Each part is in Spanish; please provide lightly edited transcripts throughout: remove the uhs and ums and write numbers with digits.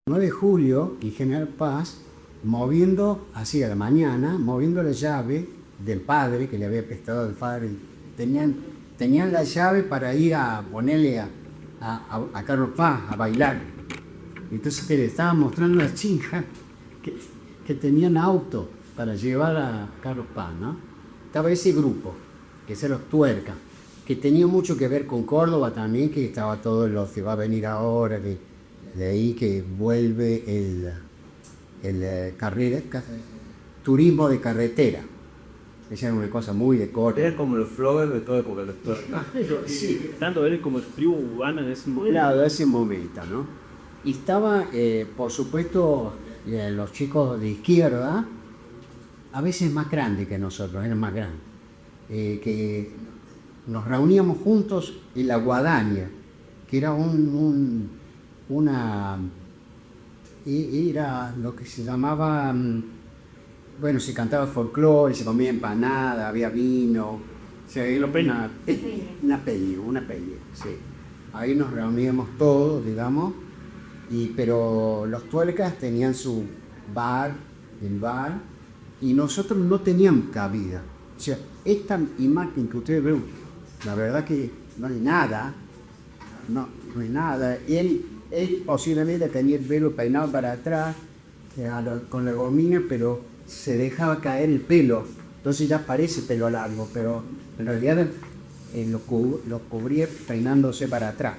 9 de julio y General Paz, moviendo, así a la mañana, moviendo la llave del padre que le había prestado el padre. Tenían la llave para ir a ponerle a Carlos Paz a bailar. Entonces que le estaban mostrando a las chicas que tenían auto para llevar a Carlos Paz, ¿no? Estaba ese grupo, que se los tuercas, que tenía mucho que ver con Córdoba también, que estaba todo lo que va a venir ahora, de ahí que vuelve turismo de carretera. Esa era una cosa muy de Córdoba. Era como los floggers de toda época, los tuercas. Sí, Tanto él como tribu urbana en ese momento. era de ese momento, ¿no? Y estaba, por supuesto, los chicos de izquierda, a veces más grandes que nosotros, eran más grandes, que nos reuníamos juntos en la Guadaña, que era era lo que se llamaba, bueno, se cantaba folclore, se comía empanada, había vino, o sea, era una peli, sí. Ahí nos reuníamos todos, digamos, pero los tuercas tenían su bar, y nosotros no teníamos cabida. O sea, esta imagen que ustedes ven, la verdad que no hay nada, no hay nada. Él posiblemente tenía el pelo peinado para atrás, con la gomina, pero se dejaba caer el pelo, entonces ya parece pelo largo, pero en realidad lo cubría peinándose para atrás.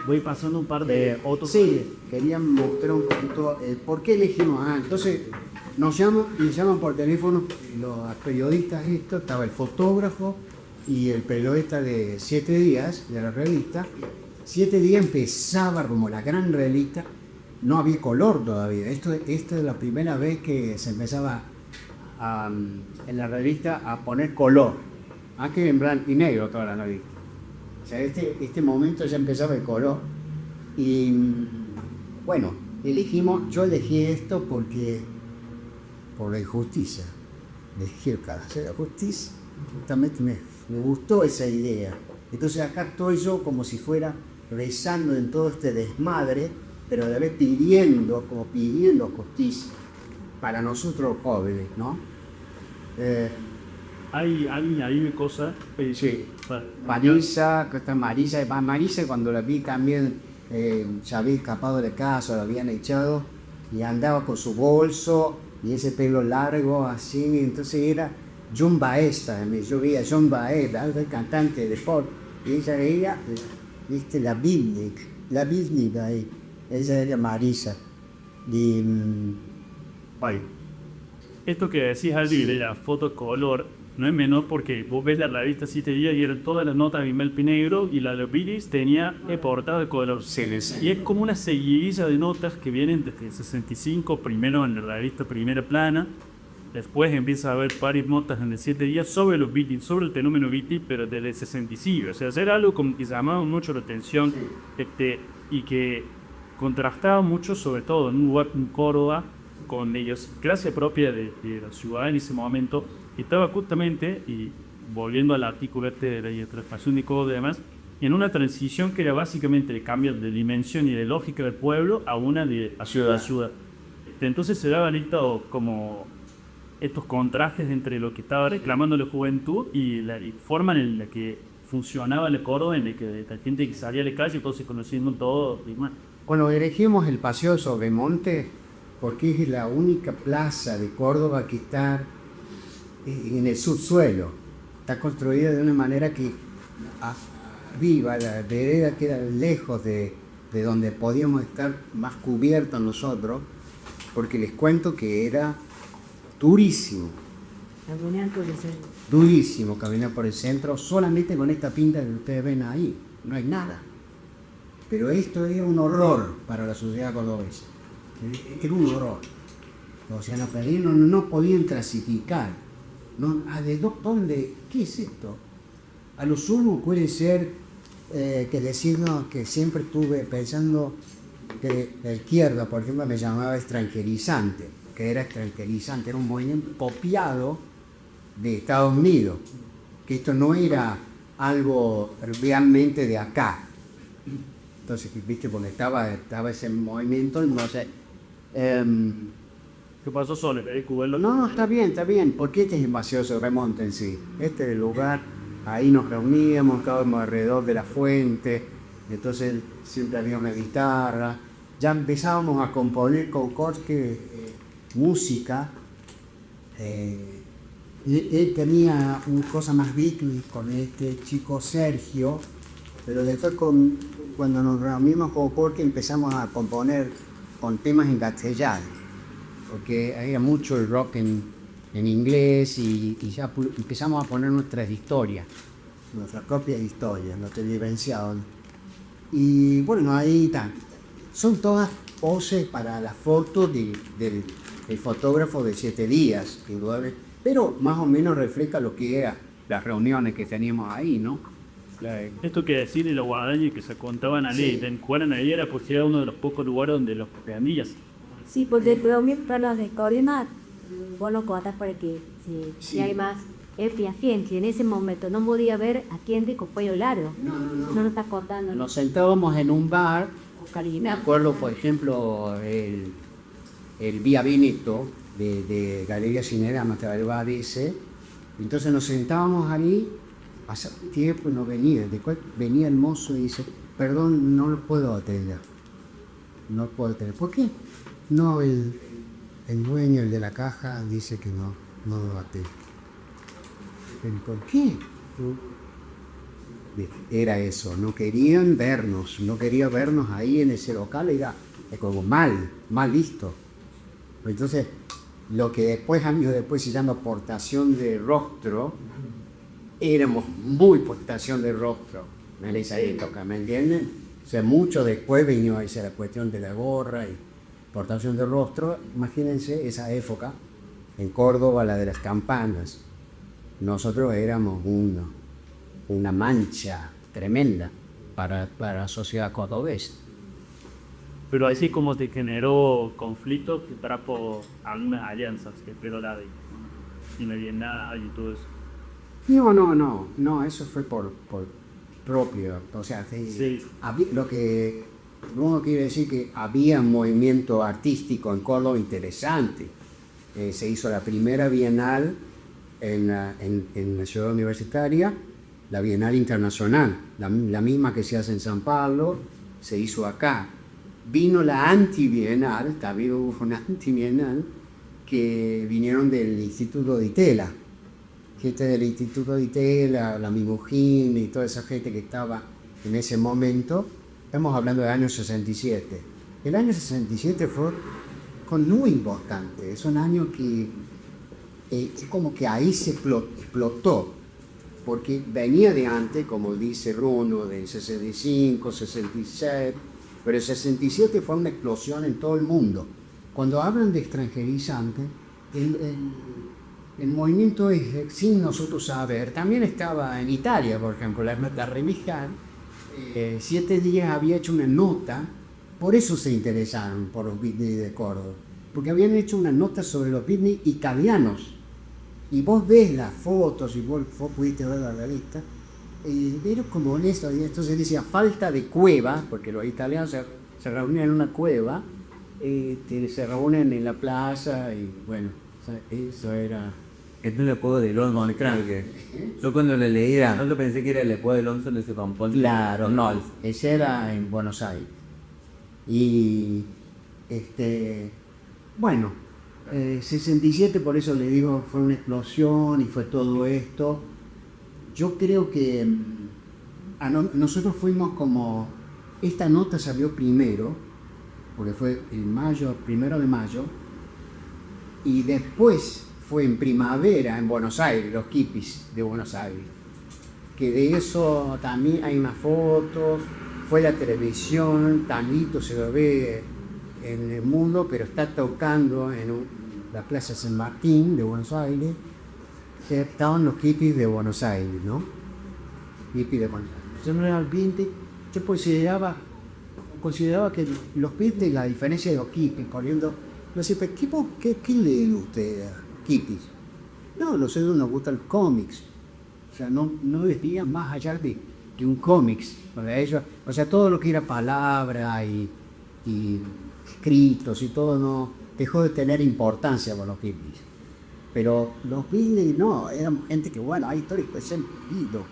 Voy pasando un par de otros. Sí, querían mostrar un poquito por qué elegimos. Entonces nos llaman por teléfono los periodistas, estaba el fotógrafo y el periodista de 7 días de la revista. 7 días empezaba como la gran revista, no había color todavía. Esta es la primera vez que se empezaba en la revista a poner color. Antes en blanco y negro toda la revista. O sea, este momento ya empezaba el color. Y bueno, yo elegí esto por la injusticia. Elegí el carácter de la justicia. Justamente me gustó esa idea. Entonces acá estoy yo como si fuera rezando en todo este desmadre, pero a la vez pidiendo justicia para nosotros jóvenes, ¿no? Hay una cosa. Sí. Marisa, cuando la vi también se había escapado de casa, la habían echado y andaba con su bolso y ese pelo largo así, entonces era John Baez también. Yo vi a John Baez, el cantante de folk, y ella era, viste, la Bitnik ahí, ella era Marisa. Y, Esto que decís, Aldi, de la foto color, no es menor porque vos ves la revista 7 días y era toda la nota de bimel negro y la de los Beatles tenía portada de color. Sí. Y es como una seguidilla de notas que vienen desde el 65, primero en la revista Primera Plana, después empieza a haber varias notas en el 7 días sobre los Beatles, sobre el fenómeno Beatles, pero desde el 65. O sea, hacer algo como que llamaba mucho la atención y que contrastaba mucho, sobre todo en un lugar como Córdoba, con ellos, clase propia de la ciudad en ese momento, estaba justamente, y volviendo al artículo de la transformación de Córdoba y demás, en una transición que era básicamente el cambio de dimensión y de lógica del pueblo a una de ciudad a ciudad. Entonces se daban estos contrastes entre lo que estaba reclamando la juventud y la forma en la que funcionaba el Córdoba, en la que la gente que salía a la calle, todos se conociendo todo y más. Bueno, elegimos el Paseo Sobremonte porque es la única plaza de Córdoba que está en el subsuelo. Está construida de una manera que viva, la vereda queda lejos de donde podíamos estar más cubiertos nosotros, porque les cuento que era durísimo. Durísimo caminar por el centro, solamente con esta pinta que ustedes ven ahí, no hay nada. Pero esto era un horror para la sociedad cordobesa. Era un horror. O sea, los peregrinos no podían clasificar. ¿Dónde? ¿Qué es esto? A lo sumo puede ser que decirnos que siempre estuve pensando que la izquierda, por ejemplo, me llamaba extranjerizante, era un movimiento copiado de Estados Unidos, que esto no era algo realmente de acá. Entonces, viste, porque estaba ese movimiento, entonces... ¿Qué pasó, Sole? ¿Querés cubrirlo? no, está bien, porque este es el Paseo de Remonte en sí. Este es el lugar, ahí nos reuníamos, estábamos alrededor de la fuente, entonces siempre había una guitarra. Ya empezábamos a componer con Jorge música. Él tenía una cosa más Beatles con este chico Sergio, pero después cuando nos reunimos con Jorge empezamos a componer con temas en castellano, porque había mucho el rock en inglés y ya empezamos a poner nuestras historias, nuestras propias historias, nuestras vivenciadas. Y bueno, ahí está. Son todas poses para la foto del fotógrafo de 7 días, pero más o menos refleja lo que eran las reuniones que teníamos ahí, ¿no? Esto que decir de los guadaños que se contaban allí, Sí. en Juana era porque era uno de los pocos lugares donde los peandillas. Sí, porque también para los de Corima, vos lo contás para que si hay más. El Piafienti en ese momento no podía ver a quién de con cuello largo. No lo está contando. Nos sentábamos en un bar. Me Karina. acuerdo, por ejemplo, el Vía Veneto de Galería Cinerama, estaba el bar ese. Entonces nos sentábamos ahí, pasó tiempo y no venía. Después venía el mozo y dice, perdón, no lo puedo atender. No puedo atender. ¿Por qué? No, el dueño, el de la caja, dice que no lo atiende. ¿Pero por qué? Era eso, no querían vernos ahí en ese local, era como mal visto. Entonces, lo que después, años después, se llama portación de rostro, éramos muy portación de rostro en esa época, ¿me entienden? O sea, mucho después vino a esa la cuestión de la gorra y portación de rostro. Imagínense esa época, en Córdoba, la de las campanas. Nosotros éramos una mancha tremenda para la sociedad cordobesa. Pero así como te generó conflicto, que trajo algunas alianzas, que pero la de y no había nada y todo eso. No, eso fue por propio, o sea, Sí. lo que uno quiere decir que había un movimiento artístico en Córdoba interesante. Se hizo la primera bienal en la ciudad universitaria, la Bienal Internacional, la misma que se hace en San Pablo, se hizo acá. Vino la antibienal, también hubo una antibienal, que vinieron del Instituto de Itela, gente del Instituto de Itela, la Mimujín y toda esa gente que estaba en ese momento. Estamos hablando del año 67. El año 67 fue muy importante, es un año que como que ahí se explotó, porque venía de antes, como dice Bruno, del 65, 66, pero el 67 fue una explosión en todo el mundo. Cuando hablan de extranjerizante, el movimiento es, sin nosotros saber, también estaba en Italia, por ejemplo, la revista 7 días había hecho una nota, por eso se interesaron por los beatniks de Córdoba, porque habían hecho una nota sobre los beatniks italianos. Y vos ves las fotos, y vos pudiste ver la revista, pero como en eso, y entonces decía falta de cueva, porque los italianos se reunían en una cueva, se reúnen en la plaza, y bueno, o sea, eso era... Este es el juego de Lord von Krage. Yo cuando le leía, no pensé que era el juego de Alonso de ese campón. Claro, no, ese era en Buenos Aires. Y, bueno, 67, por eso le digo, fue una explosión y fue todo esto. Yo creo que nosotros fuimos como, esta nota salió primero, porque fue en mayo, 1 de mayo, y después fue en primavera en Buenos Aires, los hippies de Buenos Aires, que de eso también hay unas fotos, fue la televisión, Tanguito se lo ve en el mundo, pero está tocando en la Plaza San Martín de Buenos Aires, que estaban los hippies de Buenos Aires, ¿no? Hippies de Buenos Aires. Yo realmente, yo consideraba que los Beatles, la diferencia de los hippies, corriendo, no sé, pero ¿qué leen ustedes, hippies? No, nosotros nos gustan los cómics, o sea, no veían más allá que un cómics. O sea, todo lo que era palabra y escritos y todo no dejó de tener importancia con los hippies. Pero los Beatles no, eran gente que, bueno, hay historias que se han leído.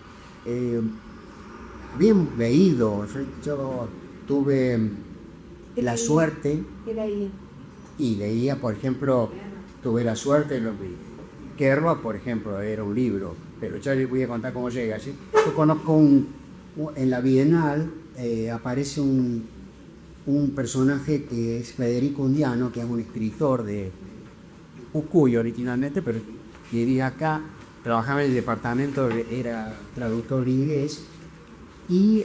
Bien leído. Yo tuve la suerte y leía, por ejemplo, tuve la suerte de los Beatles. Kerouac, por ejemplo, era un libro, pero ya les voy a contar cómo llega. ¿Sí? Yo conozco en la Bienal, aparece un personaje que es Federico Undiano, que es un escritor de Jujuy originalmente, pero vivía acá, trabajaba en el departamento, era traductor de inglés, y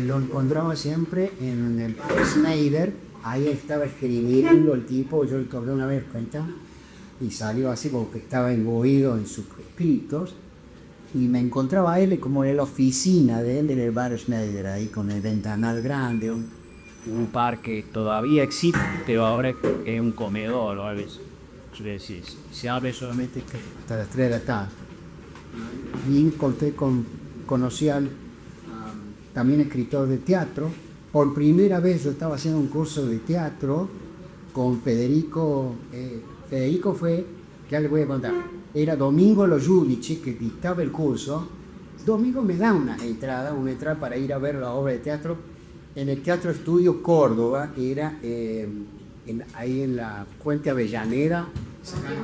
lo encontraba siempre en el Schneider. Ahí estaba escribiendo el tipo, yo le cobré una vez cuenta, y salió así porque estaba imbuido en sus escritos, y me encontraba a él como en la oficina de él en el bar Schneider, ahí con el ventanal grande, un parque todavía existe, pero ahora es un comedor o algo así. Se abre solamente hasta las 3 de la tarde. Y conocí al también escritor de teatro. Por primera vez yo estaba haciendo un curso de teatro con Federico. Federico fue, ya les voy a contar, era Domingo Lo Giudici, que dictaba el curso. Domingo me da una entrada para ir a ver la obra de teatro en el Teatro Estudio Córdoba, que era ahí en la Puente Avellaneda,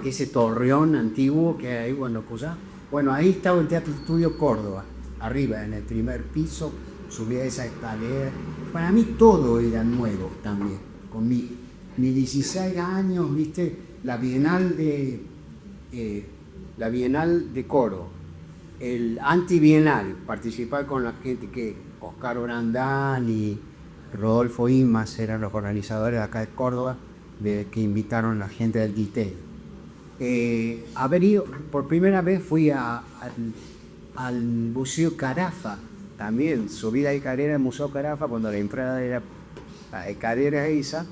ese torreón antiguo que hay, bueno, ahí estaba el Teatro Estudio Córdoba, arriba, en el primer piso, subía esa escalera. Para mí todo era nuevo también, con mis 16 años, viste, la Bienal de Coro, el antibienal, participar con la gente que Oscar Orandán y Rodolfo Imas eran los organizadores de acá de Córdoba, que invitaron a la gente del DITEL. Haber ido, por primera vez fui al Museo Carafa, también subí de escalera al Museo Carafa cuando la entrada era la escalera esa,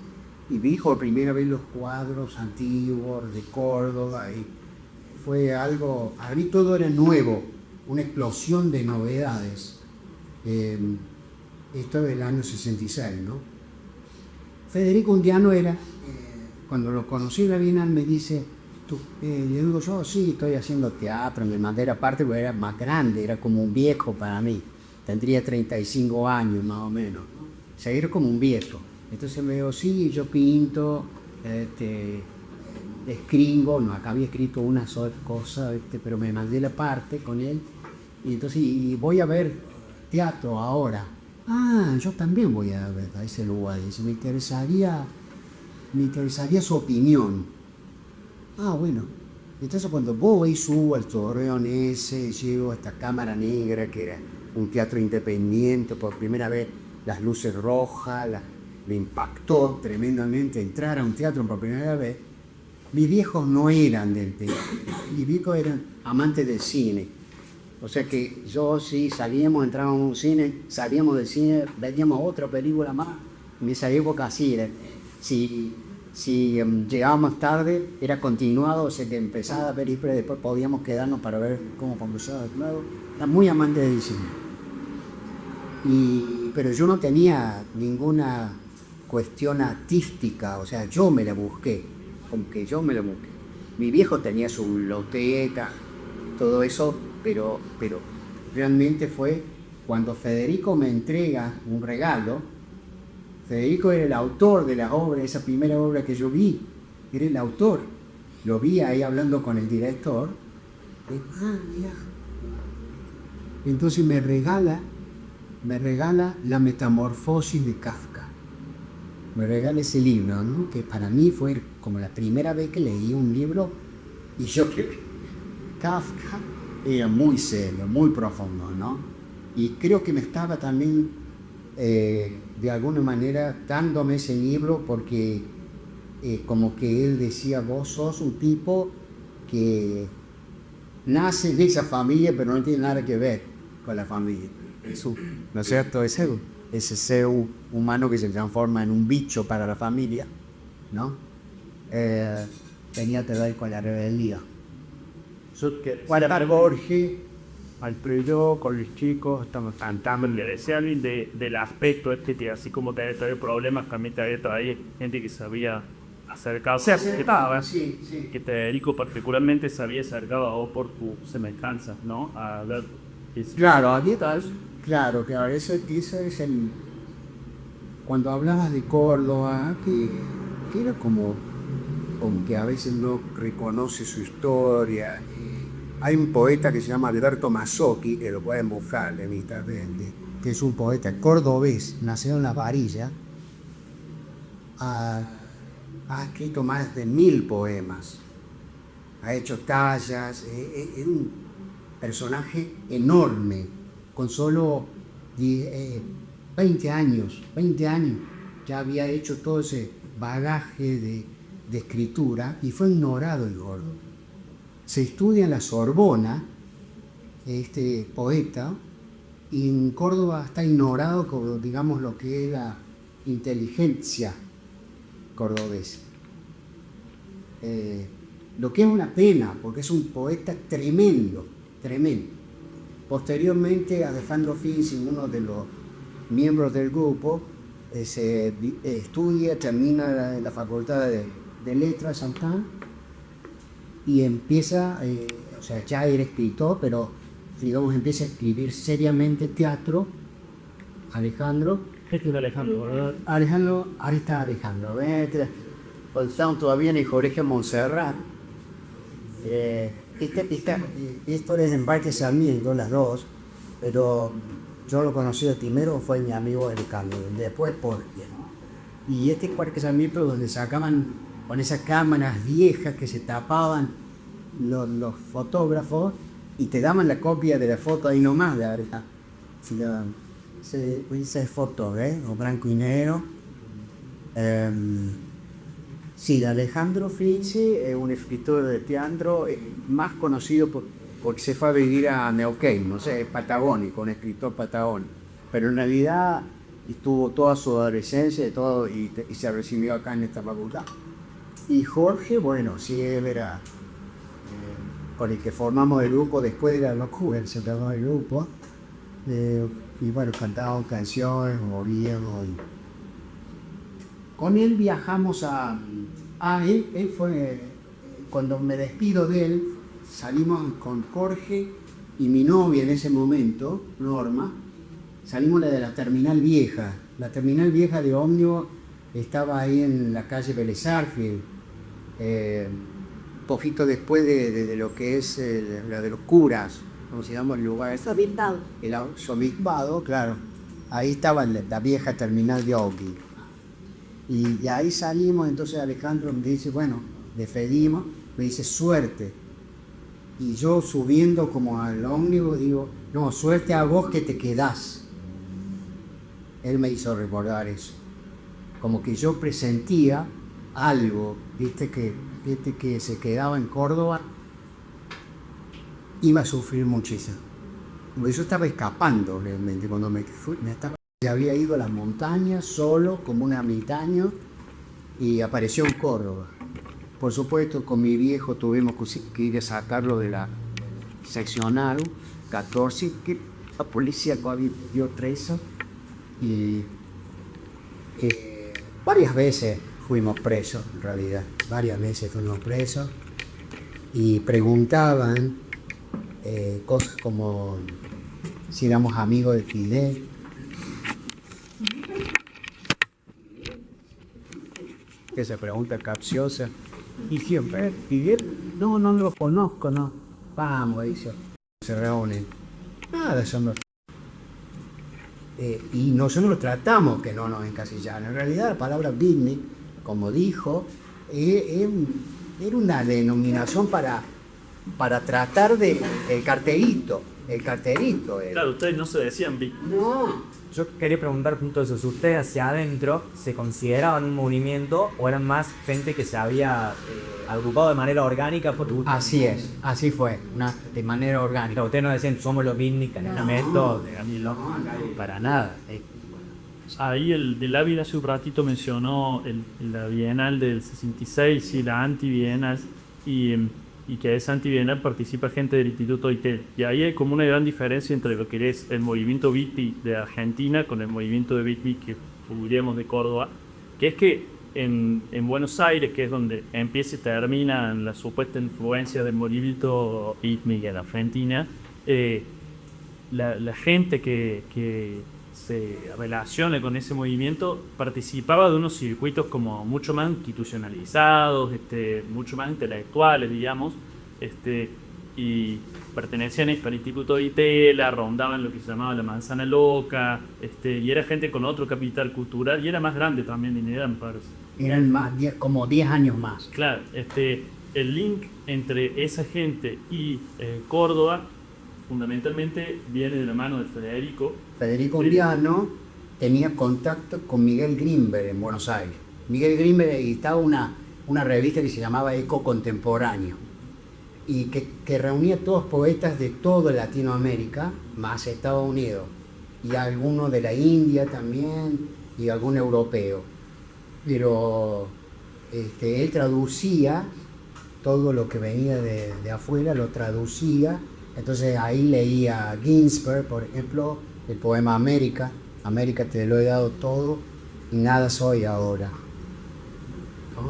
y vi por primera vez los cuadros antiguos de Córdoba, y fue algo, a mí todo era nuevo, una explosión de novedades. Esto del año 66, ¿no? Federico Undiano era, cuando lo conocí en la Bienal, me dice, le digo yo, sí, estoy haciendo teatro, me mandé aparte porque era más grande, era como un viejo para mí, tendría 35 años más o menos, ¿no? O sea, era como un viejo. Entonces me dijo, sí, yo pinto, escribo, no, acá había escrito una sola cosa, pero me mandé la parte con él, y entonces y voy a ver teatro ahora. Ah, yo también voy a ver a ese lugar, dice, me interesaría su opinión. Ah, bueno. Entonces cuando voy, subo al torreón ese, llego a esta Cámara Negra, que era un teatro independiente, por primera vez las luces rojas, me impactó tremendamente entrar a un teatro por primera vez. Mis viejos no eran del teatro, mis viejos eran amantes del cine. O sea que yo sí salíamos, entrábamos a un cine, salíamos del cine, veíamos otra película más. En esa época así era. Si llegábamos tarde, era continuado, o sea que empezaba la película y después podíamos quedarnos para ver cómo comenzaba de nuevo. Era muy amante del cine. Pero yo no tenía ninguna cuestión artística, o sea, yo me la busqué, como que yo me la busqué. Mi viejo tenía su biblioteca, todo eso, pero realmente fue cuando Federico me entrega un regalo. Federico era el autor de la obra, esa primera obra que yo vi, era el autor. Lo vi ahí hablando con el director. Mira. Entonces me regala La Metamorfosis de Kafka. Me regala ese libro, ¿no? Que para mí fue como la primera vez que leí un libro, y yo que Kafka era muy serio, muy profundo, ¿no? Y creo que me estaba también, de alguna manera, dándome ese libro porque como que él decía, vos sos un tipo que nace de esa familia, pero no tiene nada que ver con la familia. ¿No es cierto? Ese ser humano que se transforma en un bicho para la familia, ¿no? Tenía que ver con la rebeldía. Guardar Borges, Alfredo con los chicos, estamos cantando. Le decía a alguien del aspecto que así como te había traído problemas, también te había traído gente que sabía acercar, o sea, que estaba, Sí, sí. que Federico particularmente se había acercado a vos por tu semejanza, ¿no? A ver, Claro, aquí tal. Claro, eso es el. Cuando hablabas de Córdoba, que era como que a veces no reconoce su historia. Hay un poeta que se llama Alberto Mazzocchi, que lo pueden buscar en internet, que es un poeta cordobés, nacido en La Varilla. Ha escrito más de 1000 poemas, ha hecho tallas, es un personaje enorme, con solo 20 años ya había hecho todo ese bagaje de escritura y fue ignorado el gordo. Se estudia en la Sorbona, este poeta, y en Córdoba está ignorado como, digamos, lo que es la inteligencia cordobesa. Lo que es una pena, porque es un poeta tremendo. Posteriormente, Alejandro Finzi, uno de los miembros del grupo, estudia, termina la Facultad de Letras de Santana y empieza, o sea, ya era escritor, pero digamos empieza a escribir seriamente teatro. Alejandro, este es Alejandro, ¿verdad? ahí está Alejandro, estamos todavía en el Colegio Montserrat. Esto es en Parque Sarmiento, las dos, pero yo lo conocí de primero, fue mi amigo del cambio, después porque. Y este Parque Sarmiento donde sacaban con esas cámaras viejas que se tapaban los fotógrafos y te daban la copia de la foto ahí nomás, de verdad. Esa foto, o blanco y negro. Sí, Alejandro Finzi es un escritor de teatro más conocido porque se fue a vivir a Neuquén, no sé, es patagónico, un escritor patagónico. Pero en realidad estuvo toda su adolescencia y se recibió acá en esta facultad. Y Jorge, bueno, sí, él era con el que formamos el grupo después de la locura, él se llamó el grupo. Y bueno, cantábamos canciones, movíamos. Con él viajamos él fue, cuando me despido de él, salimos con Jorge y mi novia en ese momento, Norma, salimos de la Terminal Vieja. La Terminal Vieja de ómnibus estaba ahí en la calle Vélez Sarsfield, poquito después de lo que es la de los curas, ¿cómo se llama el lugar? El Obispado, claro. Ahí estaba la vieja Terminal de ómnibus. Y de ahí salimos, entonces Alejandro me dice, bueno, despedimos, me dice suerte. Y yo subiendo como al ómnibus digo, no, suerte a vos que te quedás. Él me hizo recordar eso. Como que yo presentía algo, viste que se quedaba en Córdoba, iba a sufrir muchísimo. Yo estaba escapando realmente, cuando me estaba. Había ido a las montañas solo como un ermitaño y apareció en Córdoba. Por supuesto, con mi viejo tuvimos que ir a sacarlo de la seccional 14, que la policía vio preso. Y varias veces fuimos presos, en realidad. Varias veces fuimos presos y preguntaban cosas como si éramos amigos de Fidel. Esa pregunta capciosa. Y siempre, Fidel, no lo conozco, no. Vamos, dice. Se reúnen. Nada, eso no. Y nosotros tratamos que no nos encasillaran. En realidad, la palabra beatnik, como dijo, era una denominación para tratar de el carterito. Claro, ustedes no se decían Big. No. Yo quería preguntar punto de eso, si ustedes hacia adentro se consideraban un movimiento o eran más gente que se había agrupado de manera orgánica. Así es, así fue, de manera orgánica. Ustedes no decían somos los beatnik en el momento, para nada. Ahí el del Ávila hace un ratito mencionó la Bienal del 66 y la anti-Bienal, y y que es anti-bienal participa gente del Instituto ITEL. Y ahí hay como una gran diferencia entre lo que es el movimiento Beatty de Argentina con el movimiento de Beatty que publiquemos de Córdoba, que es que en Buenos Aires, que es donde empieza y termina la supuesta influencia del movimiento beatnik en Argentina, la gente que se relaciona con ese movimiento participaba de unos circuitos como mucho más institucionalizados, mucho más intelectuales, digamos, y pertenecían al Instituto de Itela, rondaban lo que se llamaba la manzana loca, y era gente con otro capital cultural, y era más grande también en edad, me parece. Eran más, como 10 años más. Claro, el link entre esa gente y Córdoba fundamentalmente viene de la mano de Federico. Federico Undiano tenía contacto con Miguel Grimberg en Buenos Aires. Miguel Grimberg editaba una revista que se llamaba Eco Contemporáneo y que reunía todos poetas de toda Latinoamérica, más Estados Unidos, y algunos de la India también, y algún europeo. Pero él traducía todo lo que venía de afuera, lo traducía. Entonces ahí leía Ginsberg, por ejemplo, el poema América. América te lo he dado todo y nada soy ahora.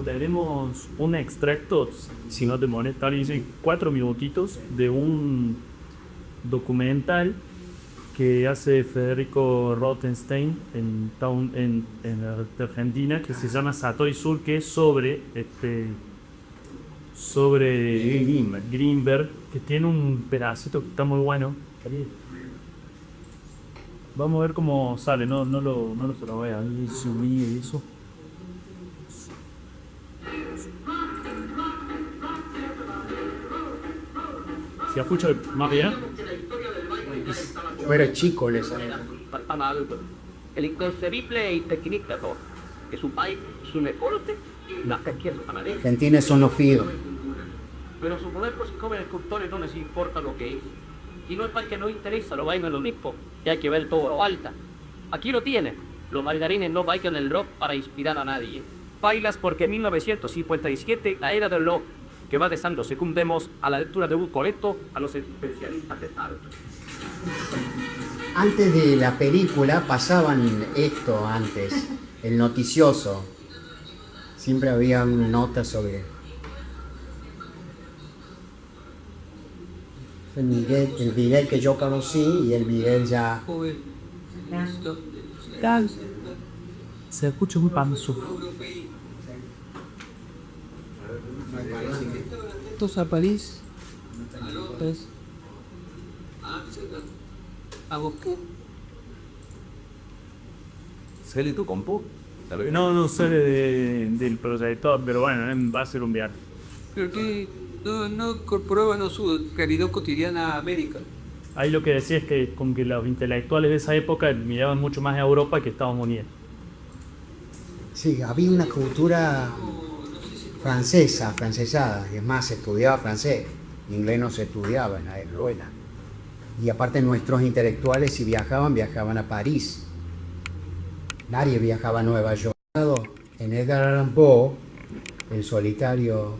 Tenemos un extracto, si no te molesta, dice 4 minutitos de un documental que hace Federico Rothenstein en Argentina, que se llama Satoy Sur, que es sobre Grimberg, que tiene un pedacito que está muy bueno. Vamos a ver cómo sale, no se lo voy a subir eso. ¿Se escucha más bien? Yo era chico en esa época. El inconcebible e intecnicato che su país, su deporte, la cacchiera amarela. Argentina son los fíos. Pero su poder, pues, como escultores no les importa lo que es. Y no es para que no interesa, lo bailan los nippos, que hay que ver todo lo alta. Aquí lo tiene. Los bailarines no bailan el rock para inspirar a nadie. Bailas porque en 1957, la era del rock, que va desando, secundemos a la lectura de un colecto a los especialistas de arte. Antes de la película pasaban esto antes, el noticioso. Siempre había una nota sobre el Miguel que yo conocí y el Miguel ya. Se escucha muy panzo. Todos a París. Pues, ¿hago qué? ¿Sale tu compu? No sale del proyector, pero bueno, va a ser un viaje. ¿Pero qué? No incorporaban a su realidad cotidiana a América. Ahí lo que decía es que con que los intelectuales de esa época miraban mucho más a Europa que a Estados Unidos. Sí, había una cultura francesada, es más, se estudiaba francés, inglés no se estudiaba en la escuela. Y aparte nuestros intelectuales si viajaban a París. Nadie viajaba a Nueva York. En Edgar Allan Poe, el solitario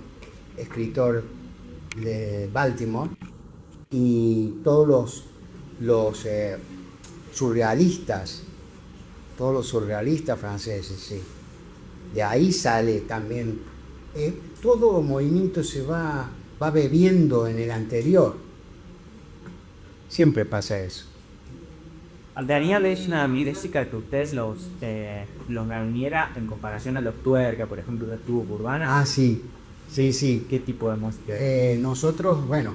escritor de Baltimore, y todos los surrealistas franceses, sí. De ahí sale también, todo movimiento se va bebiendo en el anterior. Siempre pasa eso. Tenía una mística que ustedes los reuniera en comparación a los tuerca, por ejemplo, la tubo urbana. Ah, sí. ¿Qué tipo de música? Nosotros, bueno,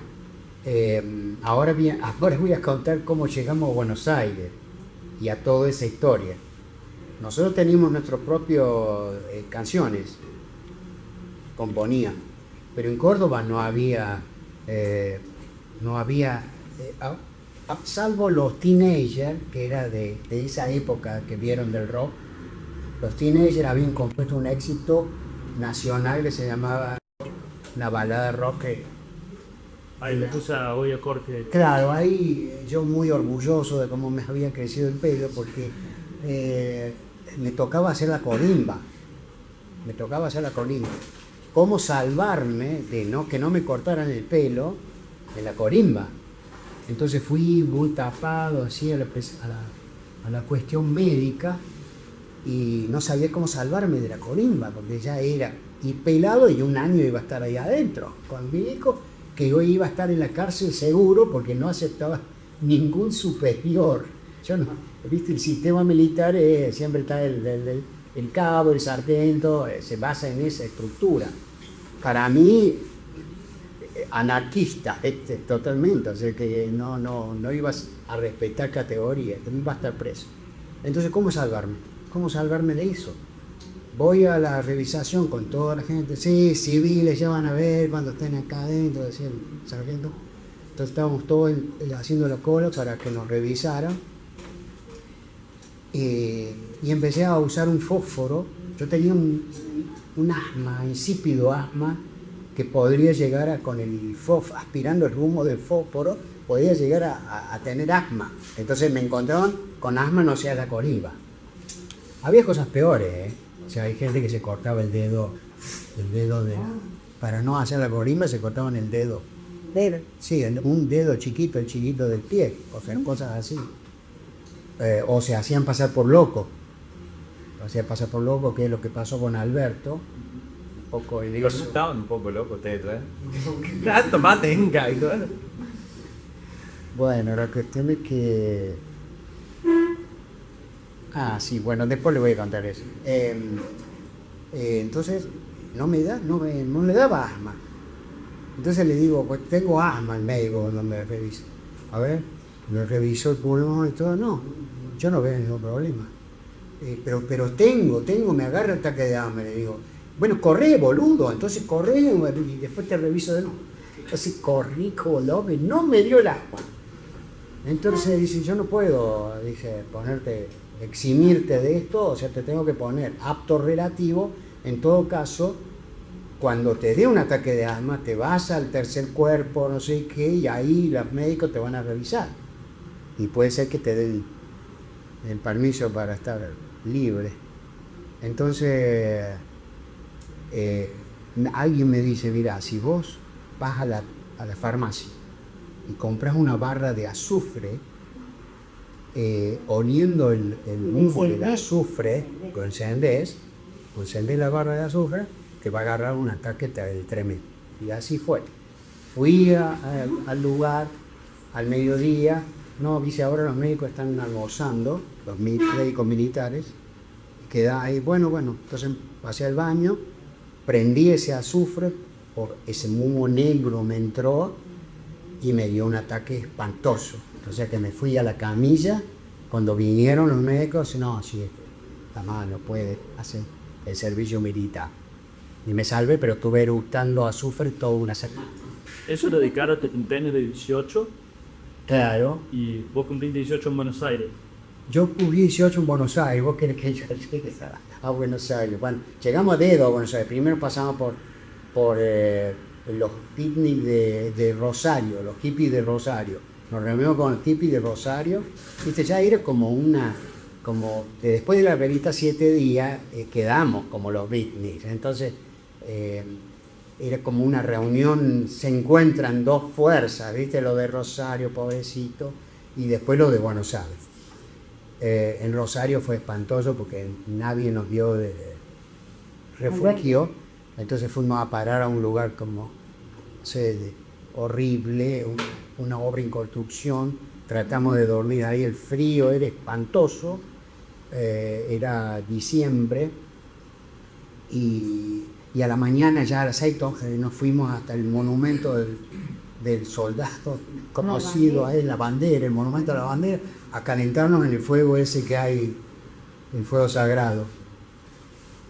ahora voy a contar cómo llegamos a Buenos Aires y a toda esa historia. Nosotros teníamos nuestras propias canciones, componíamos, pero en Córdoba no había, salvo los teenagers, que era de esa época que vieron del rock. Los teenagers habían compuesto un éxito nacional que se llamaba la balada rock. Ahí le puse a Goya Corte. Claro, ahí yo muy orgulloso de cómo me había crecido el pelo, porque me tocaba hacer la colimba. cómo salvarme de que no me cortaran el pelo en la corimba. Entonces fui muy tapado así a la cuestión médica y no sabía cómo salvarme de la corimba, porque ya era y pelado y un año iba a estar ahí adentro. Con mi hijo, que yo iba a estar en la cárcel seguro porque no aceptaba ningún superior. Yo no, viste, el sistema militar siempre está el cabo, el sargento, se basa en esa estructura. Para mí, anarquista, totalmente, o sea que no ibas a respetar categorías, vas a estar preso. Entonces, ¿cómo salvarme? ¿Cómo salvarme de eso? Voy a la revisación con toda la gente, sí, civiles, ya van a ver cuando estén acá adentro, decía el sargento. Entonces estábamos todos haciendo la cola para que nos revisaran. Y empecé a usar un fósforo. Yo tenía un asma, insípido asma, que podría llegar con el fósforo, aspirando el humo del fósforo, podía llegar a tener asma. Entonces me encontraban con asma, no sea la corimba. Había cosas peores, ¿eh? O sea, hay gente que se cortaba el dedo para no hacer la corimba, se cortaban el dedo. Sí, un dedo chiquito, el chiquito del pie, o sea, cosas así. O se hacían pasar por loco. Que es lo que pasó con Alberto. Un poco, y digo, Estaban un poco locos ustedes, ¿eh? Tanto matenga y todo. bueno, la cuestión es que... sí, bueno, después le voy a contar eso. Entonces, no me daba asma. Entonces le digo, pues tengo asma, el médico cuando me revisa. A ver, me revisó el pulmón y todo, no, yo no veo ningún problema. Pero me agarra ataque de asma, le digo. Bueno, corre, boludo, entonces corre y después te reviso de nuevo. Entonces corrí como loco y no me dio el asma. Entonces dice, yo no puedo, dice, eximirte de esto, o sea, te tengo que poner apto relativo. En todo caso, cuando te dé un ataque de asma, te vas al tercer cuerpo, no sé qué, y ahí los médicos te van a revisar. Y puede ser que te den el permiso para estar libre. Entonces, alguien me dice, mira, si vos vas a la farmacia y compras una barra de azufre, oliendo el humo del azufre, encendés la barra de azufre, te va a agarrar un ataque tremendo. Y así fue. Fui al lugar al mediodía. No, dice, ahora los médicos están almorzando, los médicos militares. Queda ahí, bueno, entonces pasé al baño, prendí ese azufre, por ese humo negro me entró y me dio un ataque espantoso. O sea que me fui a la camilla, cuando vinieron los médicos, no, sí, la mano puede hacer el servicio militar. Y me salvé, pero estuve eructando azufre toda una semana. Eso lo dedicaron a tu cumpleaños de 18 Claro. y vos cumpliste 18 en Buenos Aires. Yo cumplí 18 en Buenos Aires, vos querés que yo llegue a Buenos Aires. Bueno, llegamos a dedo a Buenos Aires. Primero pasamos por los picnics de Rosario, los hippies de Rosario. Nos reunimos con los hippies de Rosario. Viste, ya era como después de la revista 7 días, quedamos como los picnics. Entonces, era como una reunión, se encuentran dos fuerzas, viste, lo de Rosario, pobrecito, y después lo de Buenos Aires. En Rosario fue espantoso porque nadie nos dio de refugio, entonces fuimos a parar a un lugar como horrible, una obra en construcción, tratamos de dormir ahí, el frío era espantoso, era diciembre, y a la mañana ya a las 6 nos fuimos hasta el monumento del soldado conocido, ahí la bandera, el monumento a la bandera, a calentarnos en el fuego ese que hay, el fuego sagrado.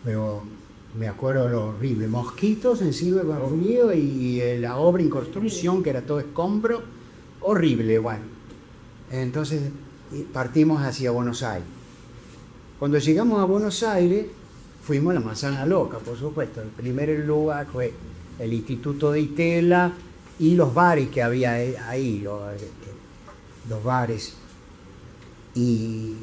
Pero me acuerdo de lo horrible, mosquitos encima con el frío y la obra en construcción que era todo escombro, horrible, bueno. Entonces partimos hacia Buenos Aires. Cuando llegamos a Buenos Aires, fuimos a la Manzana Loca, por supuesto. El primer lugar fue el Instituto de Itela y los bares que había ahí, los bares. Y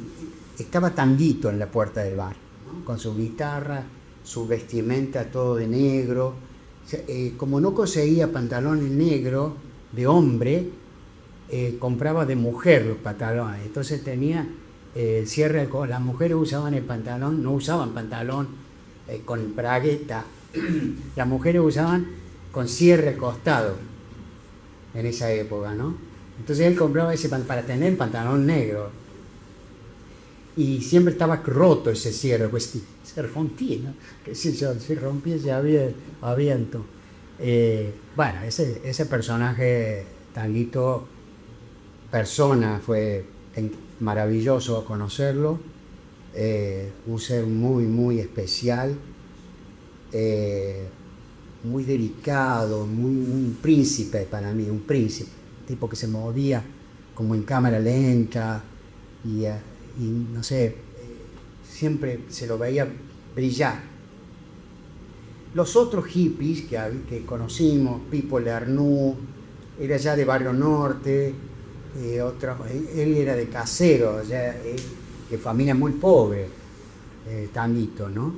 estaba Tanguito en la puerta del bar, ¿no? Con su guitarra, su vestimenta todo de negro, como no conseguía pantalones negros de hombre, compraba de mujer los pantalones. Entonces tenía cierre, las mujeres usaban el pantalón, no usaban pantalón con bragueta, las mujeres usaban con cierre al costado en esa época, ¿no? Entonces él compraba ese para tener pantalón negro. Y siempre estaba roto ese cierre, pues se rompía, ¿no? Que si se rompía se había viento. Bueno, ese personaje, Tanguito, persona, fue maravilloso conocerlo. Un ser muy, muy especial, muy delicado, un príncipe para mí, un príncipe, tipo que se movía como en cámara lenta y no sé, siempre se lo veía brillar. Los otros hippies que conocimos, Pipo Lernoux, era ya de Barrio Norte, él era de Casero, ya, de familia muy pobre, Tanguito, ¿no?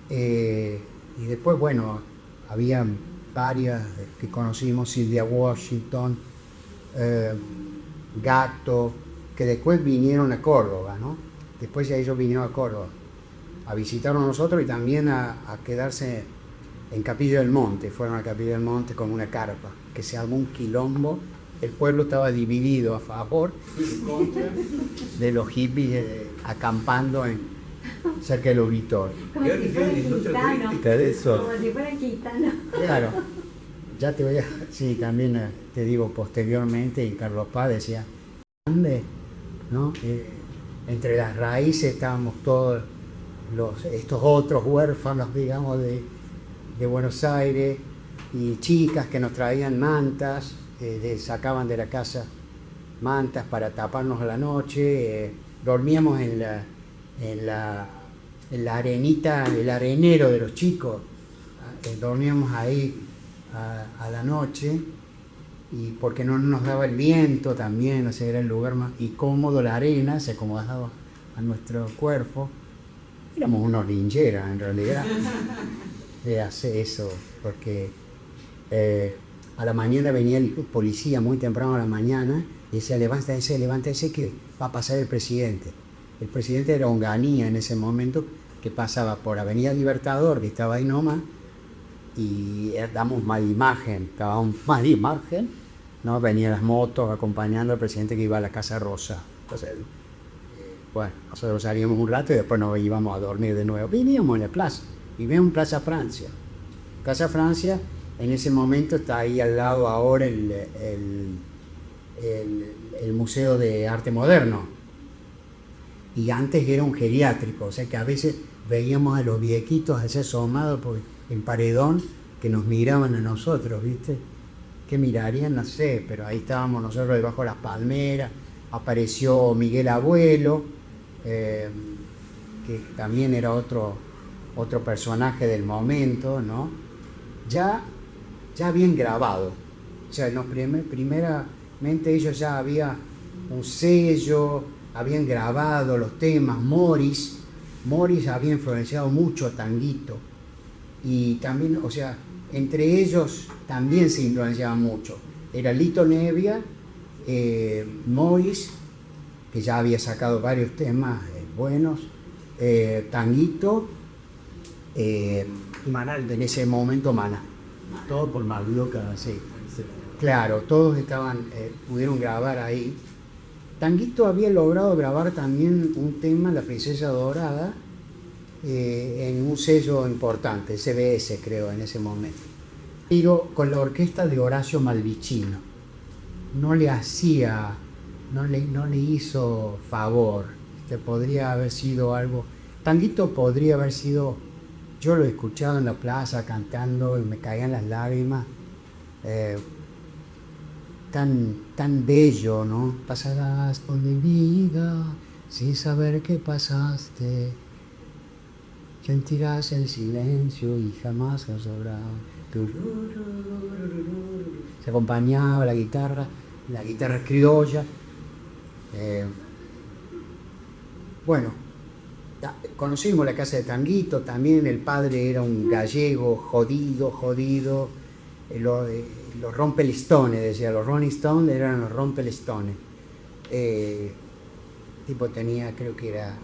Y después, bueno, había varias que conocimos, Silvia Washington, Gato, que después vinieron a Córdoba, ¿no? Después ya ellos vinieron a Córdoba a visitarnos a nosotros y también a quedarse en Capilla del Monte. Fueron a Capilla del Monte con una carpa, que se armó un quilombo. El pueblo estaba dividido a favor y en contra de los hippies acampando cerca del auditorio. Como si fueran gitanos. De eso. Como si fueran gitanos. Claro, ya te voy a... Sí, también te digo, posteriormente, y Carlos Paz decía, ¿dónde? ¿No? Entre las raíces estábamos todos estos otros huérfanos, digamos, de Buenos Aires, y chicas que nos traían mantas, sacaban de la casa mantas para taparnos a la noche, dormíamos en la arenita, el arenero de los chicos, dormíamos ahí a la noche, y porque no nos daba el viento también, o sea, era el lugar más incómodo, la arena se acomodaba a nuestro cuerpo. Éramos unos lincheras en realidad de hacer eso, porque a la mañana venía el policía muy temprano a la mañana y decía, levántese que va a pasar el presidente. El presidente era Onganía en ese momento, que pasaba por Avenida Libertador, que estaba ahí nomás, y damos mala imagen, ¿no? Venían las motos acompañando al presidente que iba a la Casa Rosa. Entonces, bueno, nosotros salíamos un rato y después nos íbamos a dormir de nuevo. Vivíamos en la plaza, vivíamos en Plaza Francia. Plaza Francia, en ese momento está ahí al lado ahora el Museo de Arte Moderno. Y antes era un geriátrico, o sea que a veces veíamos a los viejitos así asomados por el paredón que nos miraban a nosotros, ¿viste? ¿Qué mirarían? No sé, pero ahí estábamos nosotros debajo de las palmeras. Apareció Miguel Abuelo, que también era otro personaje del momento, ¿no? Ya bien grabado. O sea, no, primeramente ellos ya había un sello, habían grabado los temas. Morris había influenciado mucho a Tanguito. Y también, o sea, entre ellos también se influenciaban mucho. Era Lito Nevia, Morris, que ya había sacado varios temas buenos, Tanguito, y Maná, en ese momento Maná. Todo por Maluca, sí. Claro, todos pudieron grabar ahí. Tanguito había logrado grabar también un tema, La Princesa Dorada, en un sello importante, CBS creo en ese momento. Pero con la orquesta de Horacio Malvicino. No le hizo favor. Podría haber sido algo. Tanguito podría haber sido. Yo lo he escuchado en la plaza cantando y me caían las lágrimas. Tan bello, ¿no? Pasarás por mi vida sin saber qué pasaste. Sentirás el silencio y jamás lo sabrás. Se acompañaba la guitarra criolla. Bueno, conocimos la casa de Tanguito, también el padre era un gallego jodido, los Rompelistones, decía, los Rolling Stones eran los Rompelistones. Tipo tenía, creo que era,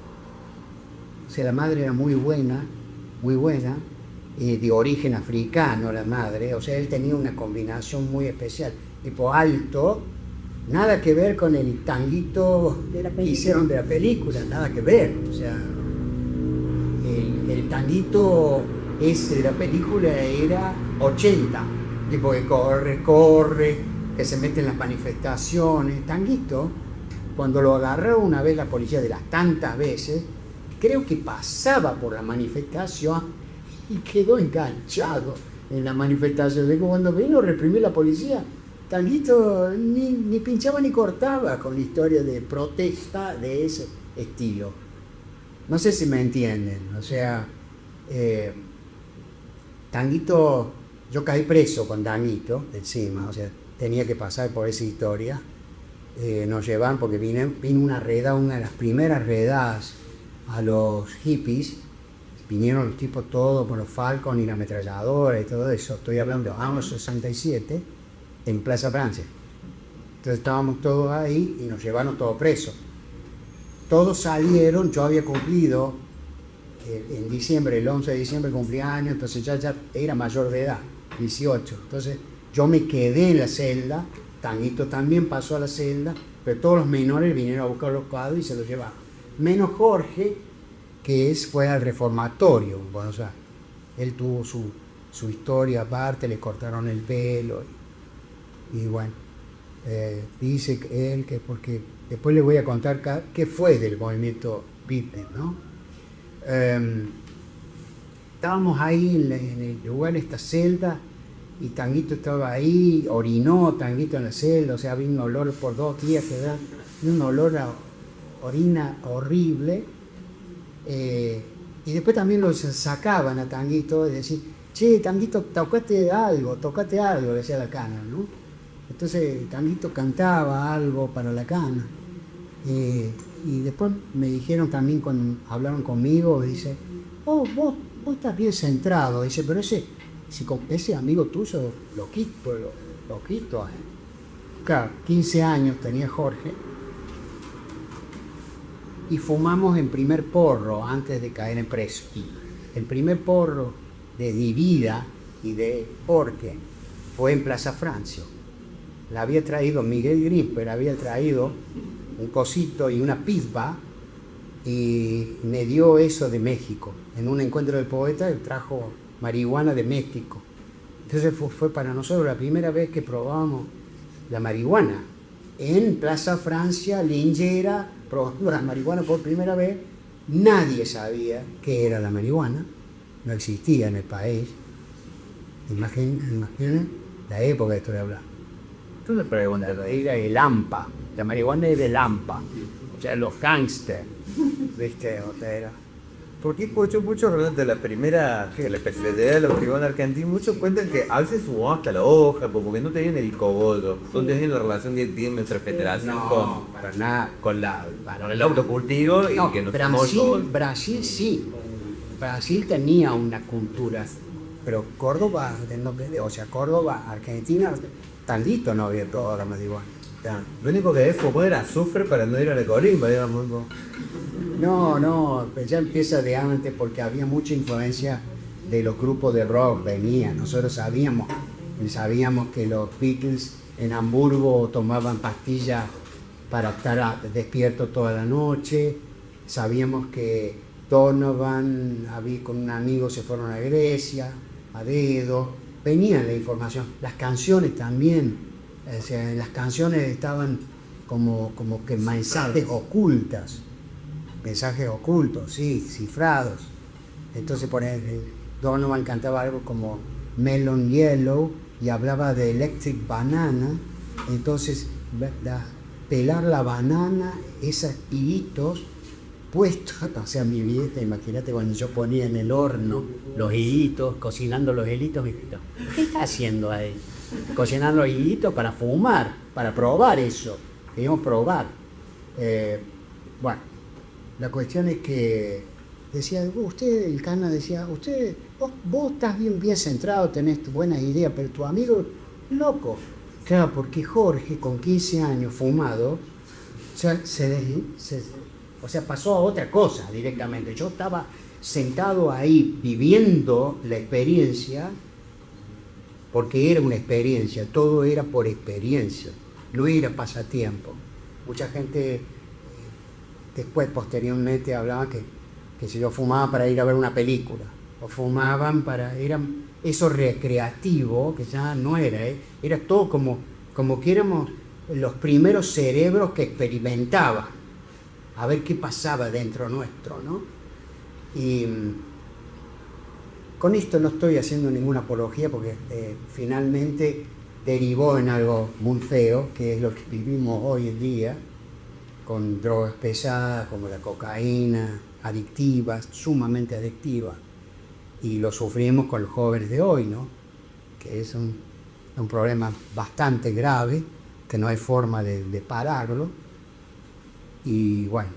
o sea, la madre era muy buena, de origen africano la madre, o sea, él tenía una combinación muy especial, tipo alto, nada que ver con el Tanguito que hicieron de la película, nada que ver, o sea, el Tanguito ese de la película era 80, tipo que corre, que se mete en las manifestaciones. Tanguito, cuando lo agarró una vez la policía de las tantas veces, creo que pasaba por la manifestación y quedó enganchado en la manifestación. De cuando vino a reprimir la policía, Tanguito ni pinchaba ni cortaba con la historia de protesta de ese estilo. No sé si me entienden, o sea, Tanguito, yo caí preso con Tanguito encima, o sea, tenía que pasar por esa historia. Nos llevan porque vino una redada, una de las primeras redadas a los hippies, vinieron los tipos todos con los Falcon y la ametralladora y todo eso, estoy hablando de años 67, en Plaza Francia. Entonces estábamos todos ahí y nos llevaron todos presos. Todos salieron, yo había cumplido en diciembre, el 11 de diciembre cumplí años, entonces ya era mayor de edad, 18. Entonces yo me quedé en la celda, Tanguito también pasó a la celda, pero todos los menores vinieron a buscar los cuadros y se los llevaron. Menos Jorge, que fue al reformatorio en Buenos Aires. Él tuvo su historia aparte, le cortaron el pelo y bueno, dice él que porque después les voy a contar qué fue del movimiento Beatles, ¿no? Estábamos ahí en el lugar, esta celda, y Tanguito estaba ahí, orinó Tanguito en la celda, o sea, había un olor por 2 días que da un olor a orina horrible, y después también los sacaban a Tanguito, de decir, che, Tanguito, tocate algo, decía la cana, ¿no? Entonces Tanguito cantaba algo para la cana, y después me dijeron también, cuando hablaron conmigo, dice, oh, vos estás bien centrado, dice, pero ese amigo tuyo, loquito, claro, 15 años tenía Jorge, y fumamos en primer porro antes de caer en preso. El primer porro de mi vida y de Jorge fue en Plaza Francia. La había traído Miguel Grimper, había traído un cosito y una pisba, y me dio eso de México. En un encuentro del poeta, él trajo marihuana de México. Entonces fue para nosotros la primera vez que probábamos la marihuana. En Plaza Francia, Lingera, probando la marihuana por primera vez. Nadie sabía qué era la marihuana, no existía en el país. Imaginen la época que estoy hablando. Tú le preguntas, Era el AMPA, la marihuana es del AMPA, o sea, los gángsters, ¿viste? O sea, era. Porque escucho mucho realmente la primera, que la especialidad de los tribunos argentinos, muchos cuentan que a veces sumó hasta la hoja, porque no tenían el cogodo. ¿Dónde tienen la relación que tienen nuestra federación No, para nada. con el autocultivo y No, que nos Brasil sí. Brasil tenía una cultura, pero Córdoba, o sea, Córdoba, Argentina, Tanguito no había probado la marihuana. Lo único que es fumar era azufre para no ir a la colimba, digamos. No, pues ya empieza de antes porque había mucha influencia de los grupos de rock, venían. Nosotros sabíamos que los Beatles en Hamburgo tomaban pastillas para estar despiertos toda la noche. Sabíamos que Donovan, con un amigo se fueron a Grecia, a dedo. Venía la información. Las canciones también. O sea, las canciones estaban como que mensajes ocultos, sí, cifrados. Entonces, por ejemplo, Donovan cantaba algo como Melon Yellow y hablaba de Electric Banana. Entonces, pelar la banana, esos hilitos puestos, o sea, mi vieja, imagínate cuando yo ponía en el horno los hilitos, cocinando los hilitos, me dijo, ¿qué está haciendo ahí? Cocinando los hilitos para fumar, para probar eso. Queríamos probar. Bueno, la cuestión es que decía, usted, el Cana decía, vos estás bien centrado, tenés buenas ideas, pero tu amigo, loco. Claro, porque Jorge, con 15 años, fumado, o sea, pasó a otra cosa directamente. Yo estaba sentado ahí viviendo la experiencia, porque era una experiencia, todo era por experiencia, no era pasatiempo. Mucha gente después, posteriormente, hablaba que si yo fumaba para ir a ver una película, o fumaban era eso recreativo, que ya no era, era todo como que éramos los primeros cerebros que experimentaban, a ver qué pasaba dentro nuestro, ¿no? Y con esto no estoy haciendo ninguna apología, porque finalmente derivó en algo muy feo, que es lo que vivimos hoy en día, con drogas pesadas como la cocaína, adictivas, sumamente adictivas, y lo sufrimos con los jóvenes de hoy, ¿no? Que es un problema bastante grave, que no hay forma de pararlo. Y bueno,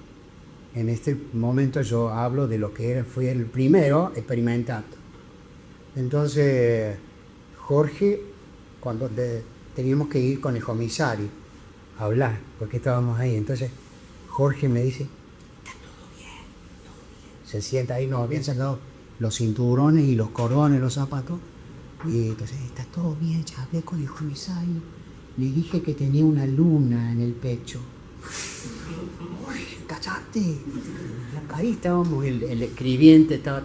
en este momento yo hablo de lo que fui el primero experimentando. Entonces, Jorge, cuando teníamos que ir con el comisario a hablar, porque estábamos ahí, entonces Jorge me dice, está todo bien. Se sienta ahí, nos habían sacado los cinturones y los cordones, los zapatos, y entonces, está todo bien, ya hablé con el comisario, le dije que tenía una luna en el pecho. Uy, cállate. Ahí estábamos, el escribiente estaba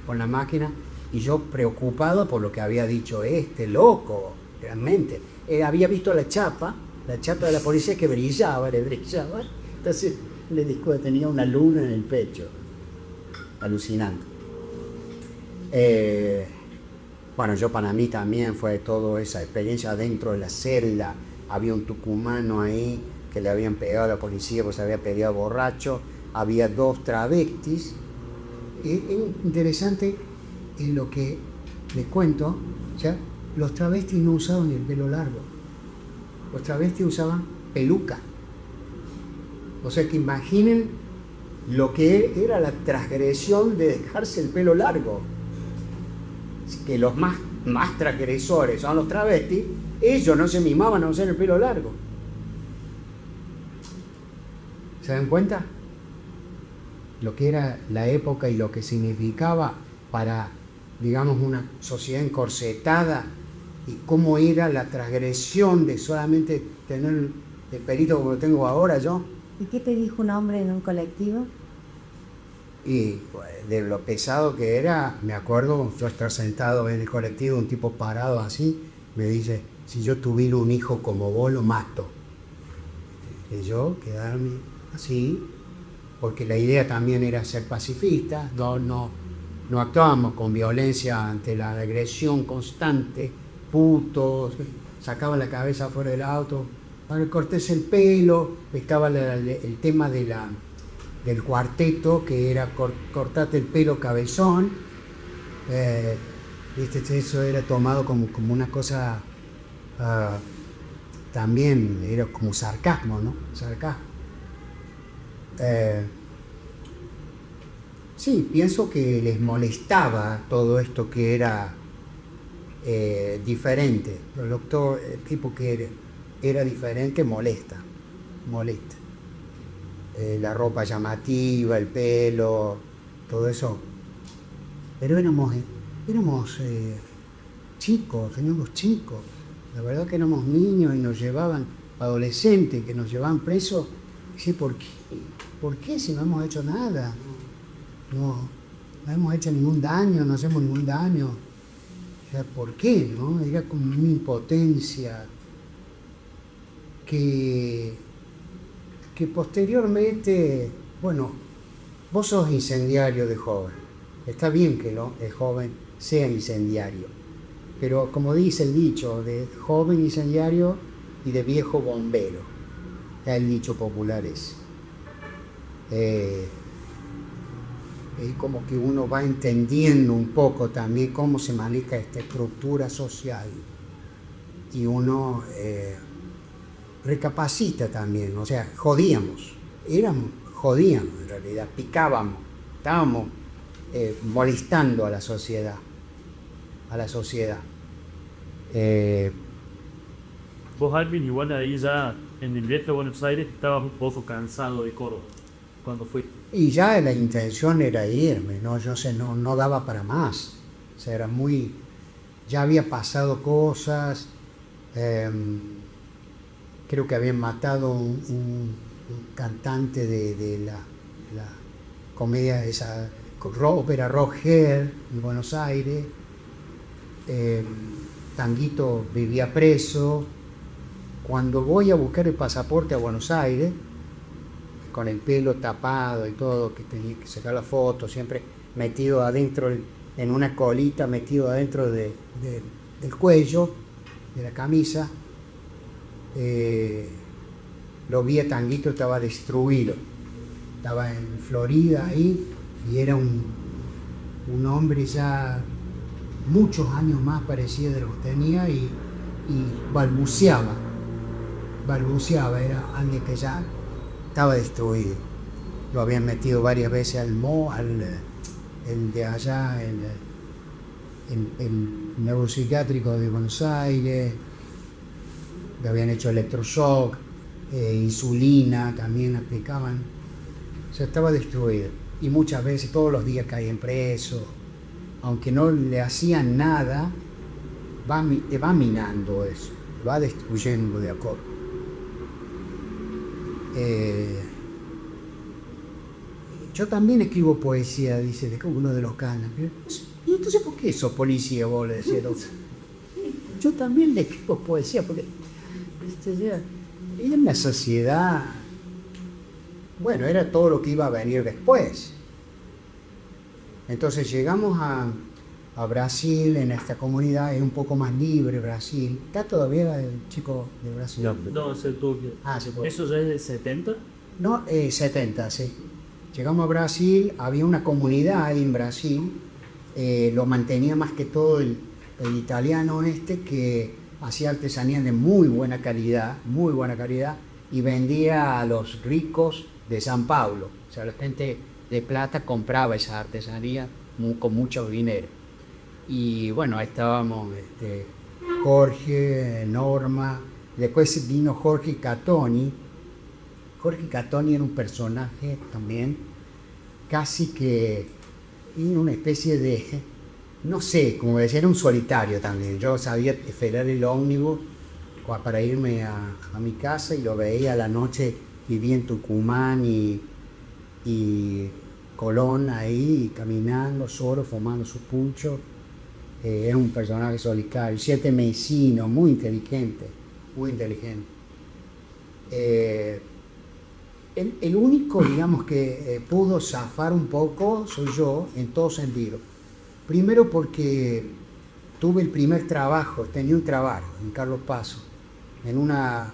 con la máquina, y yo preocupado por lo que había dicho este loco, realmente. Había visto la chapa de la policía que brillaba, le brillaba. Entonces le dijo que tenía una luna en el pecho. Alucinante. Bueno, yo para mí también fue toda esa experiencia dentro de la celda. Había un tucumano ahí que le habían pegado a la policía porque se había peleado borracho. Había 2 travestis. Es interesante lo que les cuento, ¿ya? Los travestis no usaban el pelo largo. Los travestis usaban peluca. O sea que imaginen lo que era la transgresión de dejarse el pelo largo. Que los más transgresores son los travestis, ellos no se mimaban a usar el pelo largo. ¿Se dan cuenta? Lo que era la época y lo que significaba para, digamos, una sociedad encorsetada, y cómo era la transgresión de solamente tener el pelito como lo tengo ahora yo. ¿Y qué te dijo un hombre en un colectivo? Y pues, de lo pesado que era, me acuerdo, yo estar sentado en el colectivo, un tipo parado así, me dice, si yo tuviera un hijo como vos, lo mato. Y yo quedarme así, porque la idea también era ser pacifista, no actuábamos con violencia ante la agresión constante, putos, sacaban la cabeza fuera del auto, para cortarse el pelo, estaba el tema del cuarteto, que era cortarte el pelo cabezón, ¿viste? Eso era tomado como una cosa, también era como sarcasmo, ¿no? Sarcasmo. Sí, pienso que les molestaba todo esto que era diferente. El tipo que era diferente molesta. La ropa llamativa, el pelo, todo eso. Pero éramos chicos, teníamos chicos. La verdad que éramos niños y nos llevaban, adolescentes, que nos llevaban presos. Sí, ¿por qué? ¿Por qué si no hemos hecho nada? No hemos hecho ningún daño, no hacemos ningún daño. O sea, ¿por qué? ¿No? Era como una impotencia que posteriormente, bueno, vos sos incendiario de joven. Está bien que el joven sea incendiario, pero como dice el dicho, de joven incendiario y de viejo bombero, es el dicho popular ese. Es como que uno va entendiendo un poco también cómo se maneja esta estructura social, y uno recapacita también. O sea, jodíamos en realidad, picábamos, estábamos molestando a la sociedad. Vos, Alvin, igual ahí ya en el viaje a Buenos Aires estabas un poco cansado de Córdoba cuando fuiste. Y ya la intención era irme, ¿no? Yo sé, no daba para más. O sea, era muy... Ya había pasado cosas. Creo que habían matado un cantante de la comedia, esa ópera Roger en Buenos Aires. Tanguito vivía preso. Cuando voy a buscar el pasaporte a Buenos Aires, con el pelo tapado y todo, que tenía que sacar la foto, siempre metido adentro, en una colita, metido adentro del cuello, de la camisa, lo vi a Tanguito, estaba destruido. Estaba en Florida ahí, y era un hombre ya muchos años más parecido de lo que tenía, y balbuceaba, era alguien que ya estaba destruido. Lo habían metido varias veces el de allá, el neuropsiquiátrico de Buenos Aires, le habían hecho electroshock, insulina también aplicaban. O sea, estaba destruido. Y muchas veces, todos los días caían preso, aunque no le hacían nada, va minando eso, va destruyendo de acuerdo. Yo también escribo poesía, dice uno de los canas. ¿Y entonces por qué sos policía, vos? Le decía el otro. Yo también le escribo poesía, porque era una sociedad. Bueno, era todo lo que iba a venir después. Entonces llegamos a Brasil, en esta comunidad, es un poco más libre Brasil. ¿Está todavía el chico de Brasil? No, se tuvo que... Se puede. ¿Eso ya es de 70? No, 70, sí. Llegamos a Brasil, había una comunidad ahí en Brasil, lo mantenía más que todo el italiano que hacía artesanía de muy buena calidad, y vendía a los ricos de San Paulo. O sea, la gente de plata compraba esa artesanía con mucho dinero. Y bueno, ahí estábamos Jorge, Norma, después vino Jorge Catoni. Jorge Catoni era un personaje también, casi que una especie de, no sé, como decía, era un solitario también. Yo sabía esperar el ómnibus para irme a mi casa, y lo veía a la noche, vivía en Tucumán y Colón ahí, caminando solo, fumando su pucho. Era un personaje solitario, 7 Mesino, muy inteligente. El único, digamos, que pudo zafar un poco soy yo, en todo sentido. Primero porque tuve el primer trabajo, tenía un trabajo en Carlos Paz, en una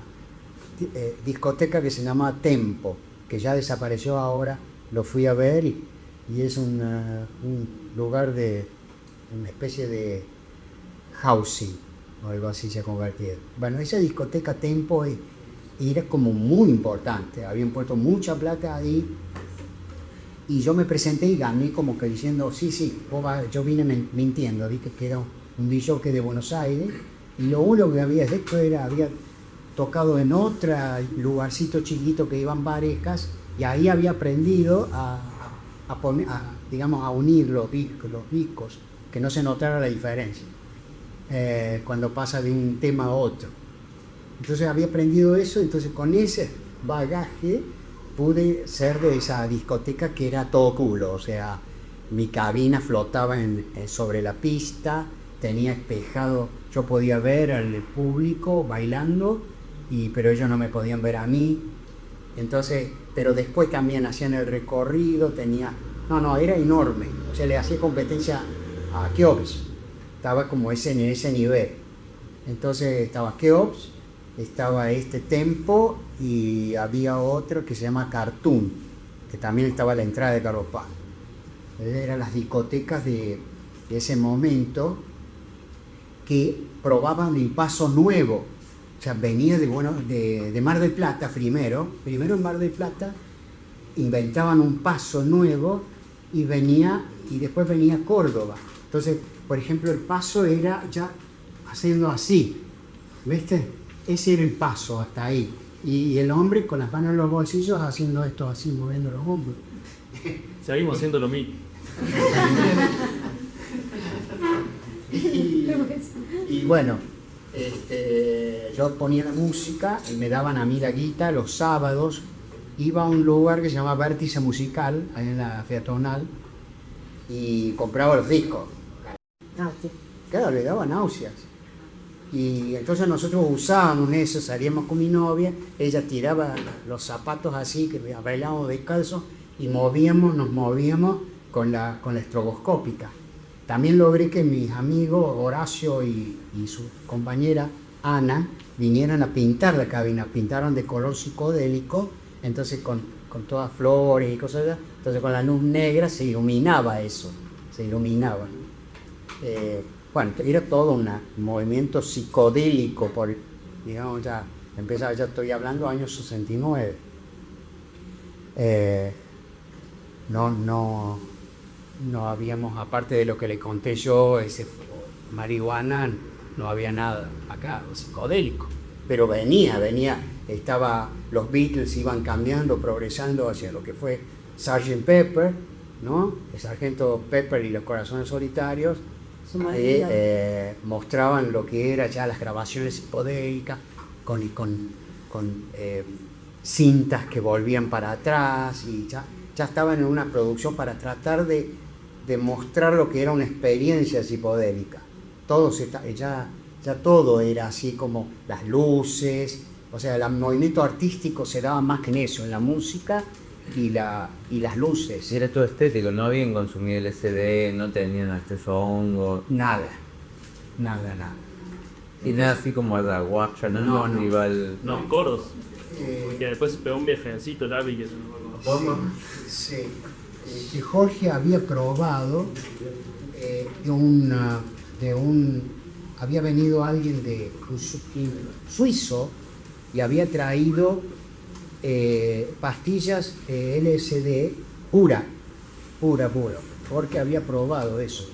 discoteca que se llamaba Tempo, que ya desapareció ahora. Lo fui a ver y es un lugar de una especie de housing o algo así se ha convertido. Bueno, esa discoteca Tempo era como muy importante, habían puesto mucha plata ahí, y yo me presenté y gané como que diciendo, sí, yo vine mintiendo, dije que era un DJ de Buenos Aires, y lo único que había hecho había tocado en otro lugarcito chiquito que iban parejas, y ahí había aprendido a unir los discos, que no se notara la diferencia cuando pasa de un tema a otro. Entonces había aprendido eso, entonces con ese bagaje pude ser de esa discoteca que era todo culo, o sea, mi cabina flotaba sobre la pista, tenía espejado, yo podía ver al público bailando, pero ellos no me podían ver a mí. Entonces, pero después también hacían el recorrido, era enorme, o sea, le hacía competencia a Keops, estaba como en ese nivel. Entonces estaba Keops, estaba Tempo, y había otro que se llama Cartoon, que también estaba a la entrada de Carlos Paz. Eran las discotecas de ese momento que probaban el paso nuevo. O sea, venía de Mar del Plata primero en Mar del Plata inventaban un paso nuevo y después venía Córdoba. Entonces, por ejemplo, el paso era ya haciendo así, ¿viste? Ese era el paso hasta ahí. Y el hombre con las manos en los bolsillos haciendo esto así, moviendo los hombros. Seguimos haciendo lo mismo. Y bueno, yo ponía la música y me daban a mí la guita los sábados. Iba a un lugar que se llama Vértice Musical, ahí en la peatonal, y compraba los discos. Claro, le daba náuseas. Y entonces nosotros usábamos eso, salíamos con mi novia, ella tiraba los zapatos así, que bailábamos descalzos, y nos movíamos con la estroboscópica. También logré que mis amigos Horacio y su compañera Ana vinieran a pintar la cabina, pintaron de color psicodélico, entonces con todas flores y cosas así, entonces con la luz negra se iluminaba eso, se iluminaba. Bueno, era todo un movimiento psicodélico, digamos, ya estoy hablando años 69. No habíamos, aparte de lo que le conté yo, ese marihuana, no había nada acá, psicodélico. Pero venía, los Beatles iban cambiando, progresando hacia lo que fue Sgt. Pepper, ¿no? El Sargento Pepper y los Corazones Solitarios. Mostraban lo que era ya las grabaciones psicodélicas con cintas que volvían para atrás y ya estaban en una producción para tratar de mostrar lo que era una experiencia psicodélica. Ya todo era así como las luces, o sea, el movimiento artístico se daba más que en eso, en la música y las luces. Era todo estético, no habían consumido LSD, no tenían acceso a hongo. Nada. Y nada así como ayahuasca, No. No, coros. Porque después se pegó un viajecito largo y que se Sí. Que Jorge había probado había venido alguien de un suizo y había traído pastillas LSD pura. Jorge había probado eso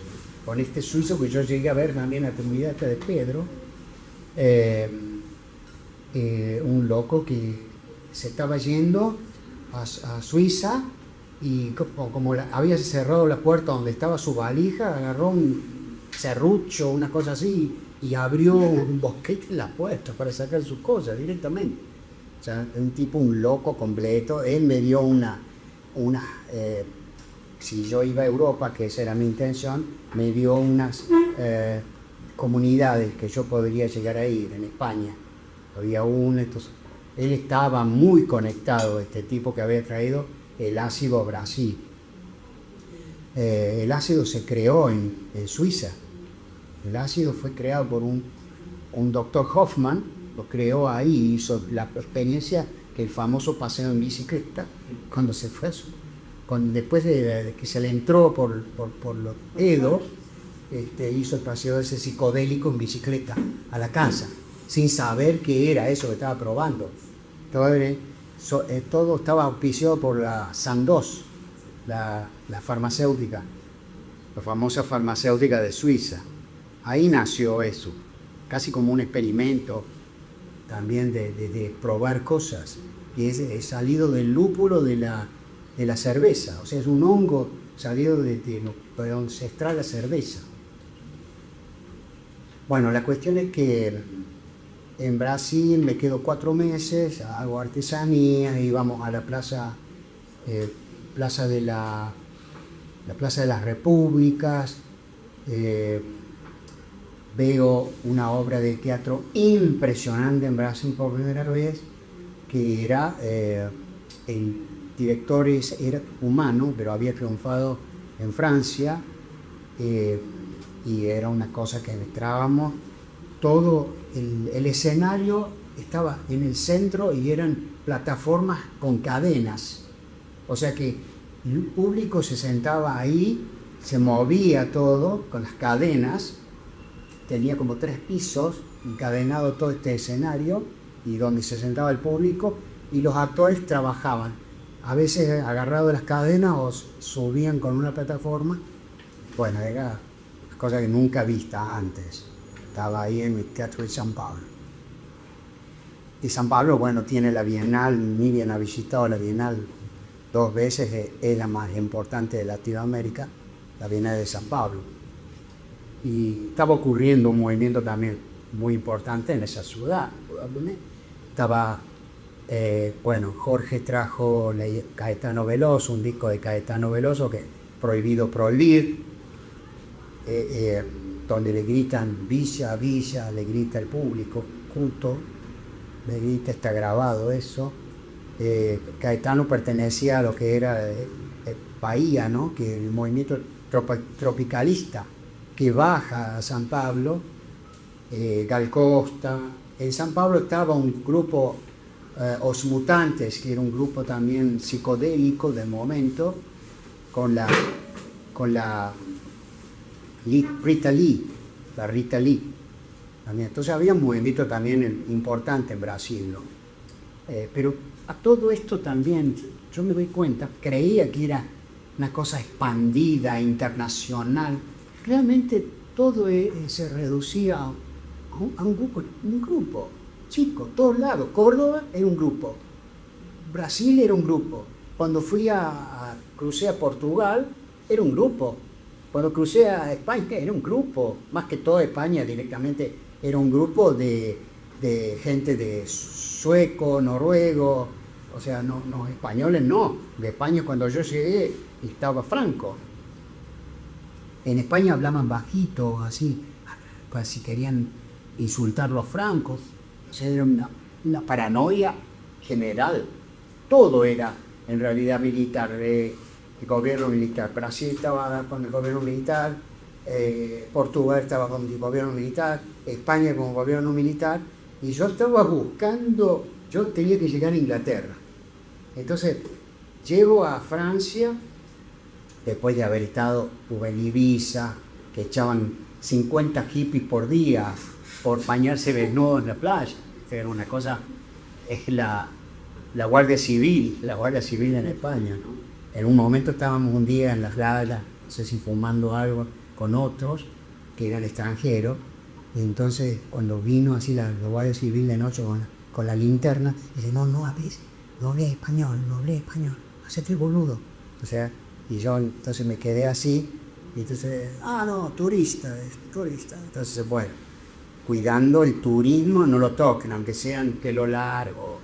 con este suizo que yo llegué a ver también en la comunidad de Pedro, un loco que se estaba yendo a Suiza y como había cerrado la puerta donde estaba su valija, agarró un serrucho, una cosa así, y abrió un bosquete en la puerta para sacar sus cosas directamente. O sea, un loco completo. Él me dio si yo iba a Europa, que esa era mi intención, me dio unas comunidades que yo podría llegar a ir en España. Había él estaba muy conectado, este tipo que había traído el ácido a Brasil. El ácido se creó en Suiza. El ácido fue creado por un doctor Hoffman, lo creó ahí, hizo la experiencia que el famoso paseo en bicicleta, cuando se fue, después de que se le entró por los dedos, hizo el paseo ese psicodélico en bicicleta a la casa, sin saber qué era eso que estaba probando. Todo estaba auspiciado por la Sandoz, la farmacéutica, la famosa farmacéutica de Suiza. Ahí nació eso, casi como un experimento también de probar cosas, y es salido del lúpulo de la cerveza, o sea, es un hongo salido de donde se extrae la cerveza. Bueno, la cuestión es que en Brasil me quedo 4 meses, hago artesanía, íbamos a la plaza de la Plaza de las Repúblicas, veo una obra de teatro impresionante en Brasil por primera vez, que era, el director era humano, pero había triunfado en Francia, y era una cosa que entrábamos, todo el escenario estaba en el centro y eran plataformas con cadenas, o sea que el público se sentaba ahí, se movía todo con las cadenas, tenía como 3 pisos encadenado todo este escenario y donde se sentaba el público y los actores trabajaban a veces agarrado de las cadenas o subían con una plataforma. Bueno, era una cosa que nunca vista antes. Estaba ahí en el Teatro de San Pablo. Y San Pablo, bueno, tiene la Bienal. Miriam ha visitado la Bienal 2 veces, es la más importante de Latinoamérica, la Bienal de San Pablo. Y estaba ocurriendo un movimiento también muy importante en esa ciudad, probablemente. Estaba, bueno, Jorge trajo Caetano Veloso, un disco de Caetano Veloso que Prohibido Prohibir, donde le gritan Villa, Villa, le grita el público, culto, le grita, está grabado eso. Caetano pertenecía a lo que era Bahía, ¿no? Que el movimiento tropicalista que baja a San Pablo, Gal Costa. En San Pablo estaba un grupo, Os Mutantes, que era un grupo también psicodélico del momento, con la Rita Lee, la Rita Lee. También. Entonces había un movimiento también importante en Brasil, ¿no? Pero a todo esto también, yo me doy cuenta, creía que era una cosa expandida, internacional. Realmente todo se reducía a un grupo chico, todos lados. Córdoba era un grupo, Brasil era un grupo. Cuando crucé a Portugal, era un grupo. Cuando crucé a España, era un grupo. Más que todo España directamente era un grupo de gente de sueco, noruego, o sea, no españoles no. De España cuando yo llegué estaba Franco. En España hablaban bajito, así, casi querían insultar a los francos. O sea, era una paranoia general. Todo era en realidad militar, el gobierno militar. Brasil estaba con el gobierno militar, Portugal estaba con el gobierno militar, España con el gobierno militar, y yo estaba buscando, yo tenía que llegar a Inglaterra. Entonces, llego a Francia, después de haber estado en Ibiza, que echaban 50 hippies por día por bañarse desnudos en la playa. Era una cosa, es la Guardia Civil en España, ¿no? En un momento estábamos un día en las gradas, no sé si fumando algo con otros, que eran extranjeros, y entonces cuando vino así la Guardia Civil de noche con la linterna, dice, no hablé español, hacete el boludo. O sea, y yo entonces me quedé así, y entonces, no, turista. Entonces, bueno, cuidando el turismo, no lo toquen, aunque sean pelo largo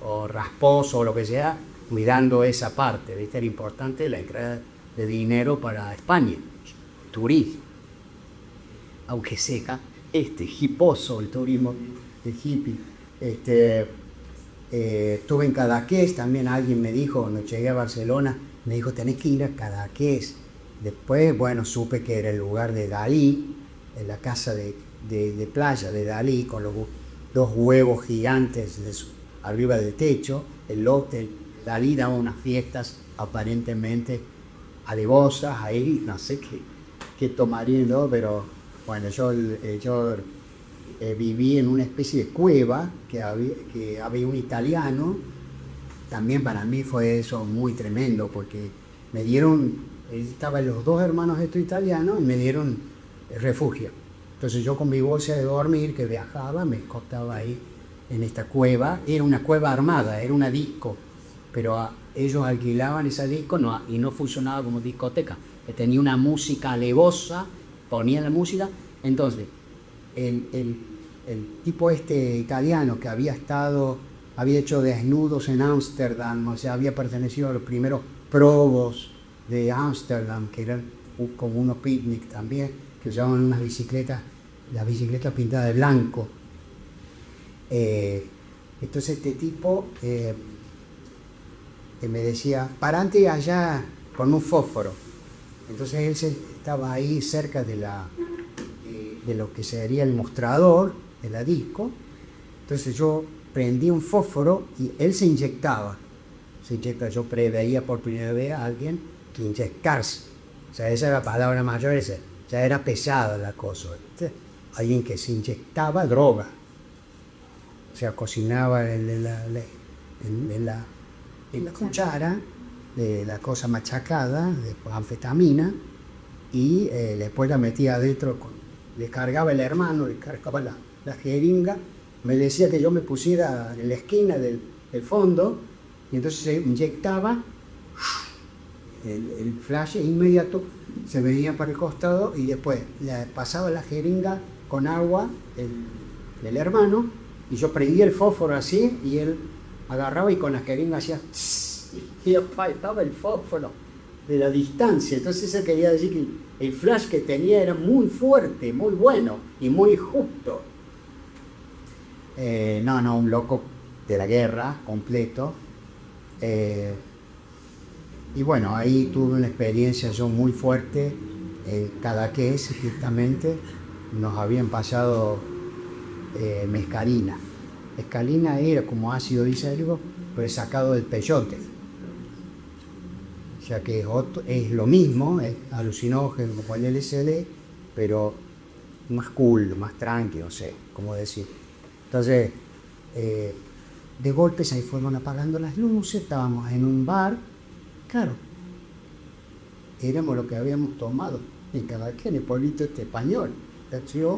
o rasposo o lo que sea, cuidando esa parte, ¿viste? Era importante la entrada de dinero para España, turismo. Aunque seca, hiposo el turismo de hippie. Estuve en Cadaqués, también alguien me dijo, cuando llegué a Barcelona, me dijo, tenés que ir a Cadaqués. Después, bueno, supe que era el lugar de Dalí, en la casa de playa de Dalí, con los 2 huevos gigantes arriba del techo, el hotel. Dalí daba unas fiestas aparentemente alevosas ahí, no sé qué tomaría, ¿no? Pero bueno, yo viví en una especie de cueva que había un italiano. También para mí fue eso muy tremendo, porque me dieron, estaban los 2 hermanos estos italianos y me dieron refugio. Entonces yo con mi bolsa de dormir que viajaba, me acostaba ahí en esta cueva. Era una cueva armada, era una disco, pero ellos alquilaban esa disco y no funcionaba como discoteca. Tenía una música alevosa, ponían la música. Entonces, el tipo italiano que había hecho desnudos en Ámsterdam, o sea, había pertenecido a los primeros probos de Ámsterdam, que eran como unos picnic también, que usaban unas bicicletas, las bicicletas pintadas de blanco. Entonces este tipo me decía, parate allá con un fósforo. Entonces él estaba ahí cerca de lo que sería el mostrador de la disco. Entonces yo prendí un fósforo y él se inyectaba. Yo preveía por primera vez a alguien que inyectarse. O sea, esa era la palabra mayor, ya era pesada la cosa. ¿Viste? Alguien que se inyectaba droga. O sea, cocinaba en en la cuchara de la cosa machacada, de anfetamina, y después la metía adentro, le cargaba el hermano, le cargaba la jeringa, me decía que yo me pusiera en la esquina del fondo, y entonces se inyectaba, el flash inmediato se venía para el costado, y después le pasaba la jeringa con agua del hermano, y yo prendía el fósforo así, y él agarraba y con la jeringa hacía y estaba el fósforo de la distancia. Entonces eso quería decir que el flash que tenía era muy fuerte, muy bueno y muy justo. Un loco de la guerra completo. Y bueno, ahí tuve una experiencia yo muy fuerte. Cadaqués, justamente, nos habían pasado mescalina. Mescalina era como ácido lisérgico, pero sacado del peyote. O sea que es lo mismo, es alucinógeno como el LSD, pero más cool, más tranquilo, no sé cómo decir. Entonces, de golpe se fueron apagando las luces, estábamos en un bar, claro, éramos lo que habíamos tomado en Cadaqués, en el pueblito este español.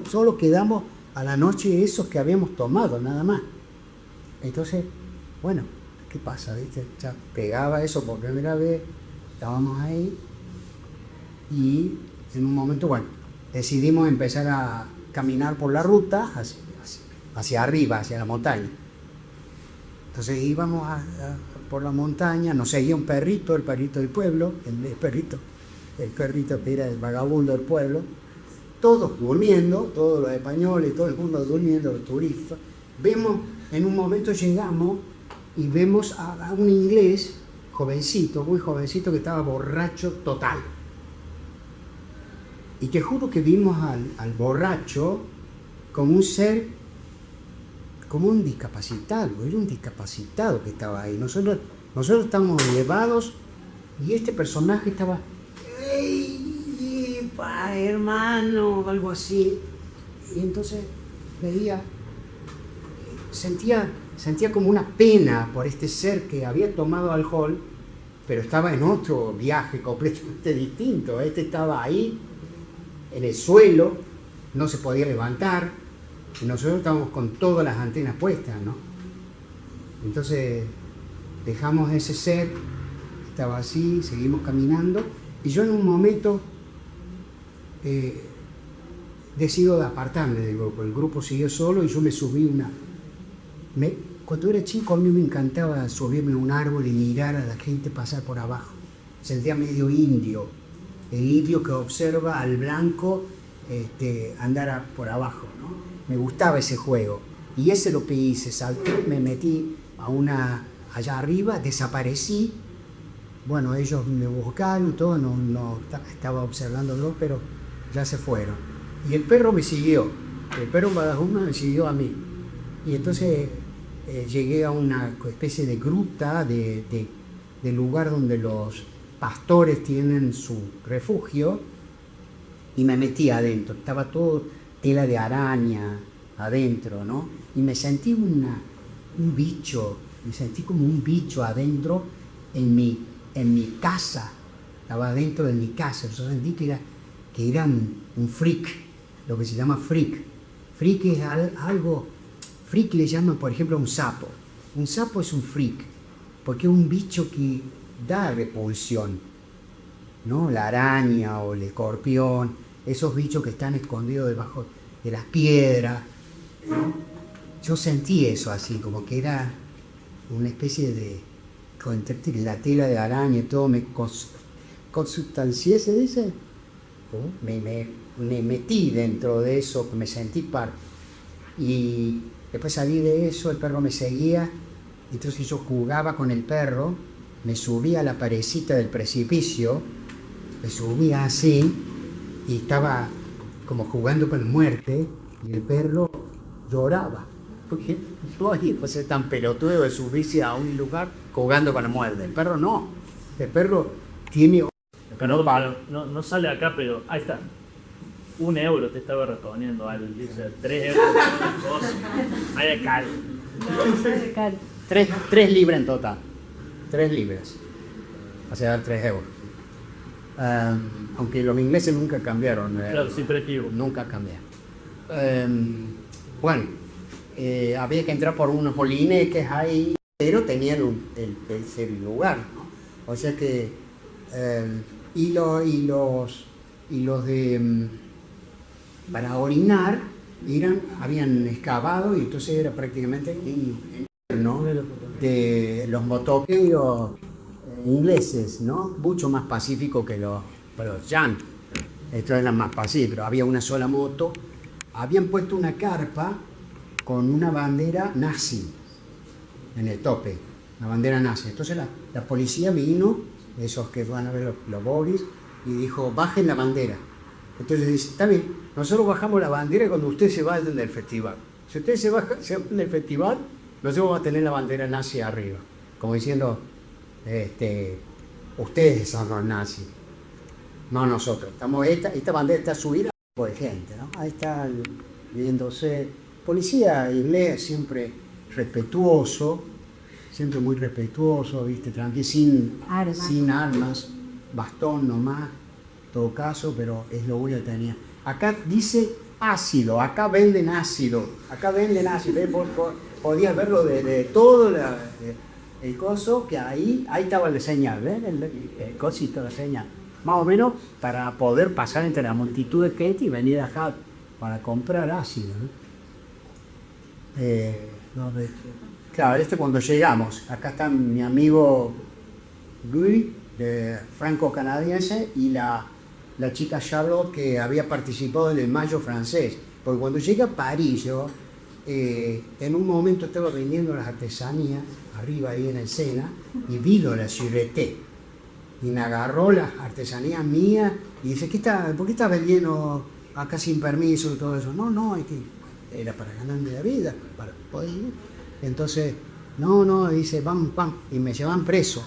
Solo quedamos a la noche esos que habíamos tomado, nada más. Entonces, bueno, ¿qué pasa? ¿Viste? Ya pegaba eso por primera vez, estábamos ahí y en un momento, bueno, decidimos empezar a caminar por la ruta hacia arriba, hacia la montaña. Entonces íbamos por la montaña, nos seguía un perrito, el perrito del pueblo, el perrito que era el vagabundo del pueblo, todos durmiendo, todos los españoles, todo el mundo durmiendo, los turistas. Vemos, en un momento llegamos y vemos a un inglés jovencito, muy jovencito, que estaba borracho total. Y te juro que vimos al borracho como un ser, como un discapacitado, era un discapacitado que estaba ahí. Nosotros estábamos elevados y este personaje estaba, ¡ey, hermano! Algo así. Y entonces veía, sentía como una pena por este ser que había tomado alcohol, pero estaba en otro viaje completamente distinto. Este estaba ahí, en el suelo, no se podía levantar, y nosotros estábamos con todas las antenas puestas, ¿no? Entonces dejamos ese ser, estaba así, seguimos caminando, y yo en un momento decido de apartarme del grupo. El grupo siguió solo y yo me subí cuando era chico a mí me encantaba subirme a un árbol y mirar a la gente pasar por abajo. Sentía medio indio, el indio que observa al blanco andar por abajo, ¿no? Me gustaba ese juego. Y ese es lo que hice, salté, me metí allá arriba, desaparecí. Bueno, ellos me buscaron y todo, no estaba observándolo, pero ya se fueron. Y el perro me siguió, el perro Badajuma me siguió a mí. Y entonces llegué a una especie de gruta, de lugar donde los pastores tienen su refugio, y me metí adentro. Estaba todo tela de araña adentro, ¿no? Y me sentí un bicho, me sentí como un bicho adentro en mi casa. Estaba adentro de mi casa. Yo sentí que era un freak, lo que se llama freak. Freak es algo. Freak le llaman, por ejemplo, a un sapo. Un sapo es un freak, porque es un bicho que da repulsión, ¿no? La araña o el escorpión, esos bichos que están escondidos debajo de las piedras, ¿no? Yo sentí eso así, como que era una especie de, con la tela de araña y todo, me consustancié, se dice, me metí dentro de eso, me sentí parte. Y después salí de eso, el perro me seguía, entonces yo jugaba con el perro, me subía a la parecita del precipicio, me subía así, y estaba como jugando con la muerte, y el perro lloraba, porque no hay que ser tan pelotudo de subirse a un lugar jugando con la muerte. El perro no, el perro tiene... No sale acá, pero ahí está. 1 euro te estaba respondiendo al dice 3 euros. Ahí acá. 3 libras en total. 3 libras. O sea, 3 euros. Aunque los ingleses nunca cambiaron. Claro, sí, 3 euros. Nunca cambiaron. Bueno, había que entrar por unos polineques ahí, pero tenían el tercer lugar, ¿no? O sea que y los de para orinar habían excavado y entonces era prácticamente ¿no? De los motoqueros ingleses, ¿no? Mucho más pacífico que los yankees. Estos eran más pacíficos, había una sola moto, habían puesto una carpa con una bandera nazi en el tope, la bandera nazi. Entonces la policía vino, esos que van a ver los bolis, y dijo, bajen la bandera. Entonces dice, está bien, nosotros bajamos la bandera cuando ustedes se vayan del festival. Si ustedes se van del festival, nosotros vamos a tener la bandera nazi arriba. Como diciendo, ustedes son los nazis, no nosotros. Esta bandera está subida por gente, ¿no? Ahí está viéndose. Policía inglés siempre respetuoso, siempre muy respetuoso, ¿viste? Tranquilo, sin armas, bastón nomás, en todo caso, pero es lo único que tenía. Acá dice ácido, acá venden ácido, podías verlo de todo el coso, que ahí estaba la señal, ¿ven? El cosito, la señal. Más o menos para poder pasar entre la multitud de gente y venir acá para comprar ácido, ¿no? Claro, cuando llegamos, acá está mi amigo Guy, de franco-canadiense, y la chica Charlotte, que había participado en el Mayo francés. Porque cuando llegué a París, yo en un momento estaba vendiendo las artesanías arriba ahí en el Sena y vino la Sûreté y me agarró las artesanías mías y dice, ¿por qué estás vendiendo acá sin permiso y todo eso? No, era para ganarme la vida, para poder ir. Entonces, no, dice, van, y me llevan preso.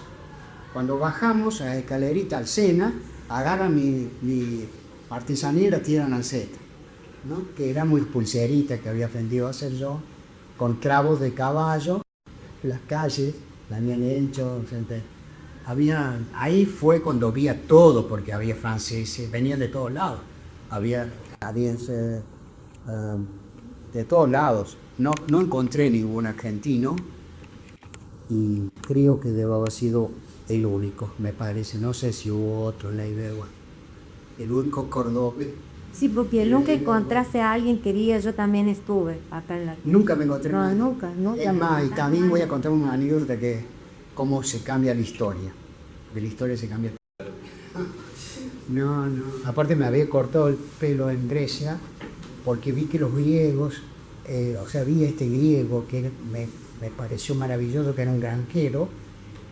Cuando bajamos a la escalerita al Sena, agarran mi artesanía y la tiran al Z, ¿no? Que era muy pulserita que había aprendido a hacer yo, con clavos de caballo, las calles, la habían hecho, ahí fue cuando vi a todo, porque había franceses, venían de todos lados, había canadienses, de todos lados. No encontré ningún argentino y creo que debo haber sido el único, me parece. No sé si hubo otro en la Iberua. El único cordobés. Sí, porque nunca encontraste a alguien que diga, yo también estuve acá en la... Nunca me encontré. No, nunca. Es más, y también voy a contar una anécdota que cómo se cambia la historia. De la historia se cambia. No. Aparte me había cortado el pelo en Grecia porque vi que los griegos, vi este griego que me pareció maravilloso, que era un granjero,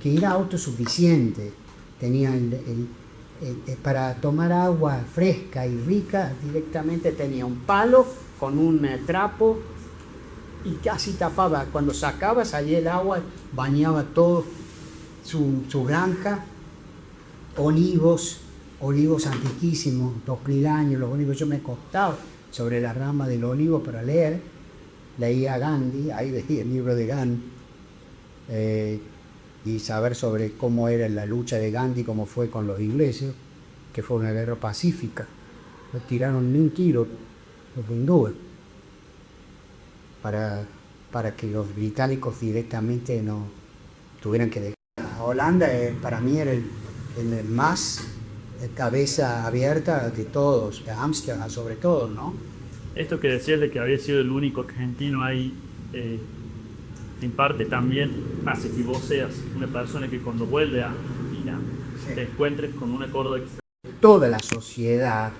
que era autosuficiente. Tenía para tomar agua fresca y rica, directamente tenía un palo con un trapo y casi tapaba. Cuando salía el agua, bañaba todo su granja, olivos antiquísimos, 2000 años, los olivos. Yo me acostaba sobre la rama del olivo para leer, leía a Gandhi, ahí veía el libro de Gandhi, y saber sobre cómo era la lucha de Gandhi, cómo fue con los ingleses, que fue una guerra pacífica. No tiraron ni un tiro los hindúes para que los británicos directamente no tuvieran que dejar. Holanda para mí era el más cabeza abierta de todos, de Ámsterdam sobre todo, ¿no? Esto que decías de que había sido el único argentino ahí, en parte también hace que vos seas una persona que cuando vuelve a Argentina te encuentres con un acuerdo toda la sociedad